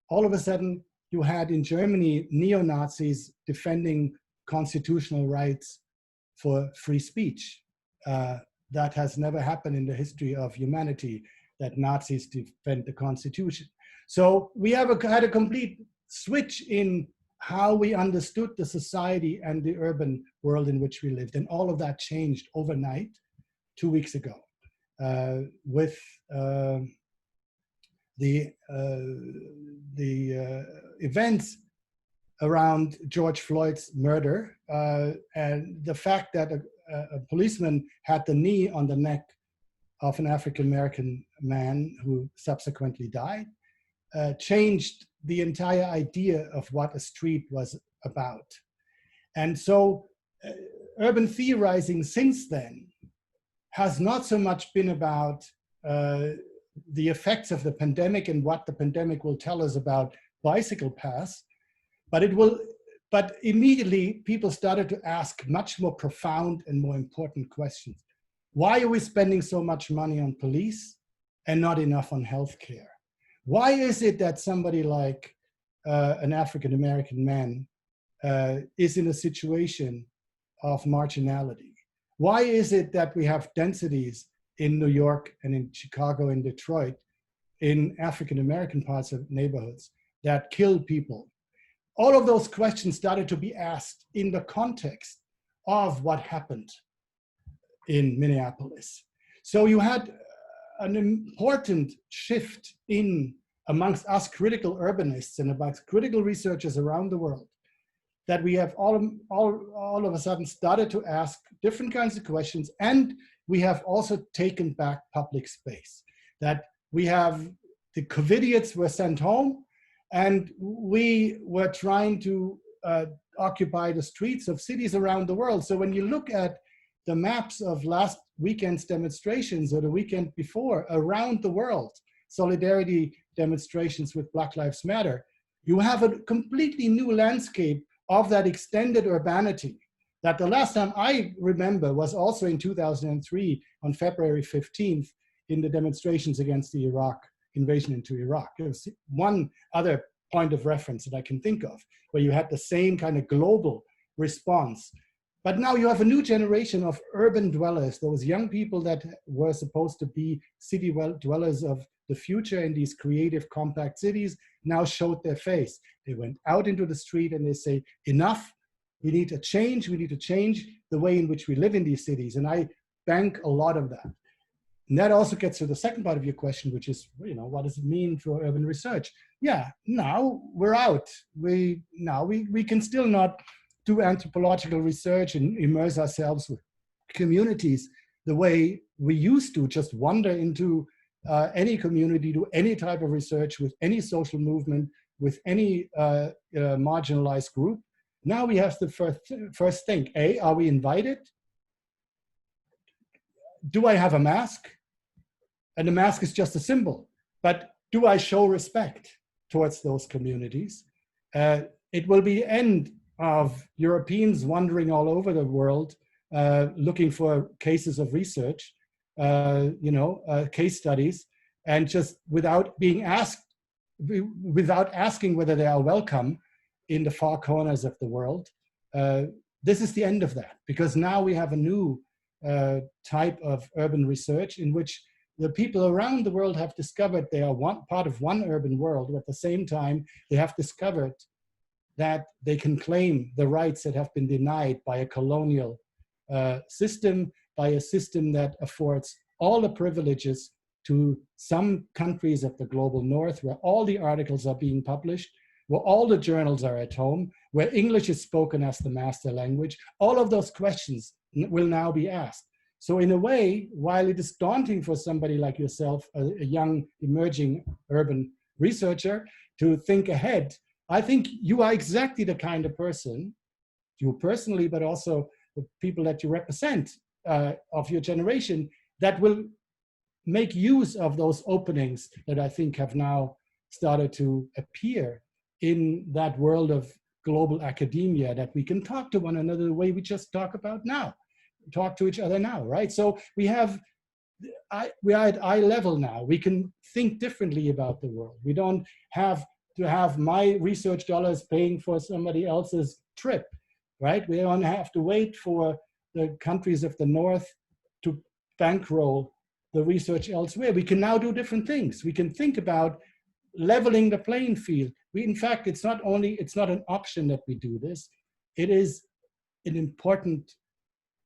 all of a sudden you had in Germany neo-Nazis defending constitutional rights for free speech. That has never happened in the history of humanity, that Nazis defend the Constitution. So we had a complete switch in how we understood the society and the urban world in which we lived. And all of that changed overnight 2 weeks ago with the events around George Floyd's murder and the fact that a policeman had the knee on the neck of an African-American man who subsequently died, changed the entire idea of what a street was about. And so urban theorizing since then has not so much been about the effects of the pandemic and what the pandemic will tell us about bicycle paths, but immediately people started to ask much more profound and more important questions. Why are we spending so much money on police and not enough on healthcare? Why is it that somebody like an African-American man is in a situation of marginality? Why is it that we have densities in New York and in Chicago and Detroit, in African-American parts of neighborhoods, that kill people? All of those questions started to be asked in the context of what happened in Minneapolis. So you had an important shift in amongst us critical urbanists and amongst critical researchers around the world, that we have all of a sudden started to ask different kinds of questions, and we have also taken back public space. That we have, the COVIDiots were sent home, and we were trying to occupy the streets of cities around the world. So when you look at the maps of last weekend's demonstrations or the weekend before around the world, solidarity demonstrations with Black Lives Matter, you have a completely new landscape of that extended urbanity that the last time I remember was also in 2003 on February 15th in the demonstrations against the invasion into Iraq. There was one other point of reference that I can think of where you had the same kind of global response. But now you have a new generation of urban dwellers, those young people that were supposed to be city dwellers of the future in these creative, compact cities, now showed their face. They went out into the street and they say, enough, we need to change the way in which we live in these cities. And I bank a lot of that. And that also gets to the second part of your question, which is, what does it mean for urban research? Yeah, now we're out. We can still not do anthropological research and immerse ourselves with communities the way we used to, just wander into any community, do any type of research with any social movement, with any marginalized group. Now we have to first think, A, are we invited? Do I have a mask? And the mask is just a symbol, but do I show respect towards those communities? It will be the end of Europeans wandering all over the world, looking for cases of research, case studies, and just without being asked, without asking whether they are welcome in the far corners of the world. This is the end of that, because now we have a new type of urban research in which the people around the world have discovered they are part of one urban world, but at the same time, they have discovered that they can claim the rights that have been denied by a colonial system, by a system that affords all the privileges to some countries of the global north, where all the articles are being published, where all the journals are at home, where English is spoken as the master language. All of those questions will now be asked. So in a way, while it is daunting for somebody like yourself, a young emerging urban researcher, to think ahead, I think you are exactly the kind of person, you personally, but also the people that you represent of your generation, that will make use of those openings that I think have now started to appear in that world of global academia, that we can talk to one another the way we just talk about now, talk to each other now, right? So we are at eye level now. We can think differently about the world. We don't have to have my research dollars paying for somebody else's trip, right? We don't have to wait for the countries of the North to bankroll the research elsewhere. We can now do different things. We can think about leveling the playing field. In fact, it's not an option that we do this. It is an important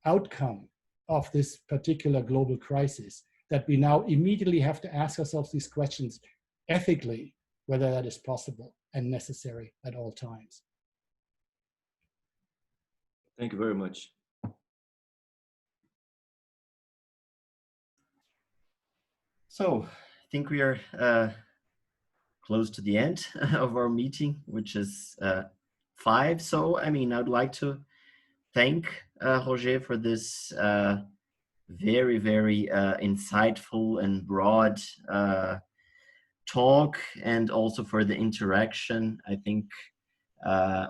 outcome of this particular global crisis, that we now immediately have to ask ourselves these questions ethically, whether that is possible and necessary at all times. Thank you very much. So I think we are close to the end of our meeting, which is 5. So, I mean, I'd like to thank Roger for this very, very insightful and broad talk, and also for the interaction. I think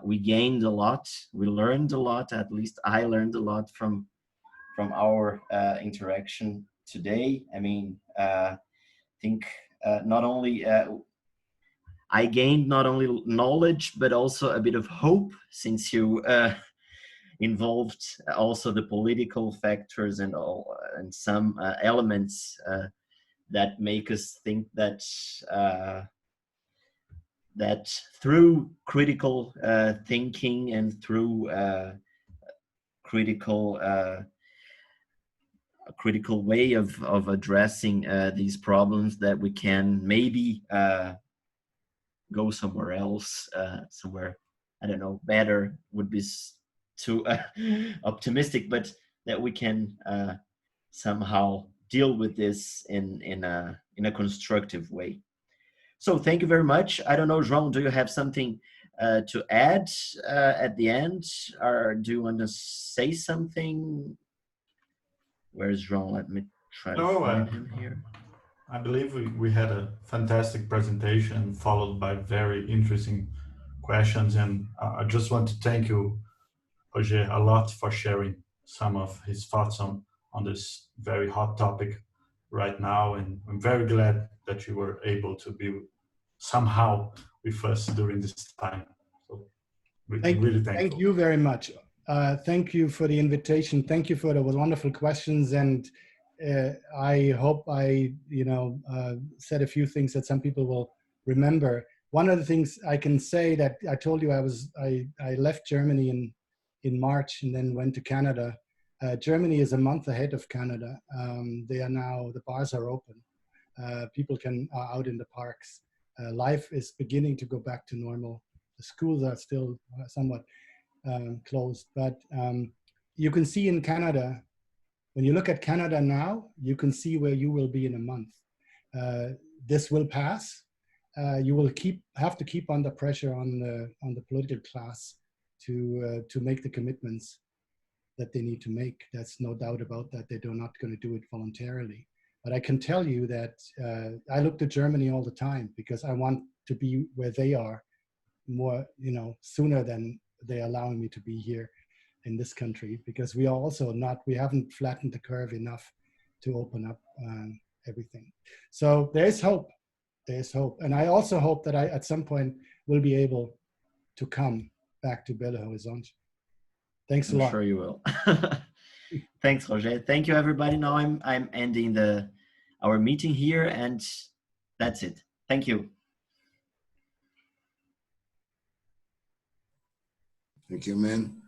we gained a lot. We learned a lot. At least I learned a lot from our interaction today. I mean, I think not only I gained not only knowledge, but also a bit of hope, since you involved also the political factors and some elements that make us think that that through critical thinking and through a critical way of addressing these problems, that we can maybe go somewhere else, somewhere, I don't know, better would be too optimistic, but that we can somehow deal with this in a constructive way. So thank you very much. I don't know, João, do you have something to add at the end, or do you want to say something? Where's João? Let me try to find him here. I believe we had a fantastic presentation followed by very interesting questions, and I just want to thank you, Roger, a lot for sharing some of his thoughts on this very hot topic right now, and I'm very glad that you were able to be somehow with us during this time. So really thank you very much. Thank you for the invitation. Thank you for the wonderful questions, and I hope I, said a few things that some people will remember. One of the things I can say that I told you, I left Germany in March and then went to Canada. Germany is a month ahead of Canada. They are now, the bars are open. People are out in the parks. Life is beginning to go back to normal. The schools are still somewhat closed, but you can see in Canada, when you look at Canada now, you can see where you will be in a month. This will pass. You will have to keep under pressure on the political class to make the commitments that they need to make. That's no doubt about that. They're not going to do it voluntarily. But I can tell you that I look to Germany all the time because I want to be where they are more, sooner than they're allowing me to be here in this country, because we are also we haven't flattened the curve enough to open up everything. So there's hope. There's hope. And I also hope that I, at some point, will be able to come back to Belo Horizonte. Thanks a lot. I'm sure you will. Thanks, Roger. Thank you, everybody. Now I'm ending our meeting here, and that's it. Thank you. Thank you, man.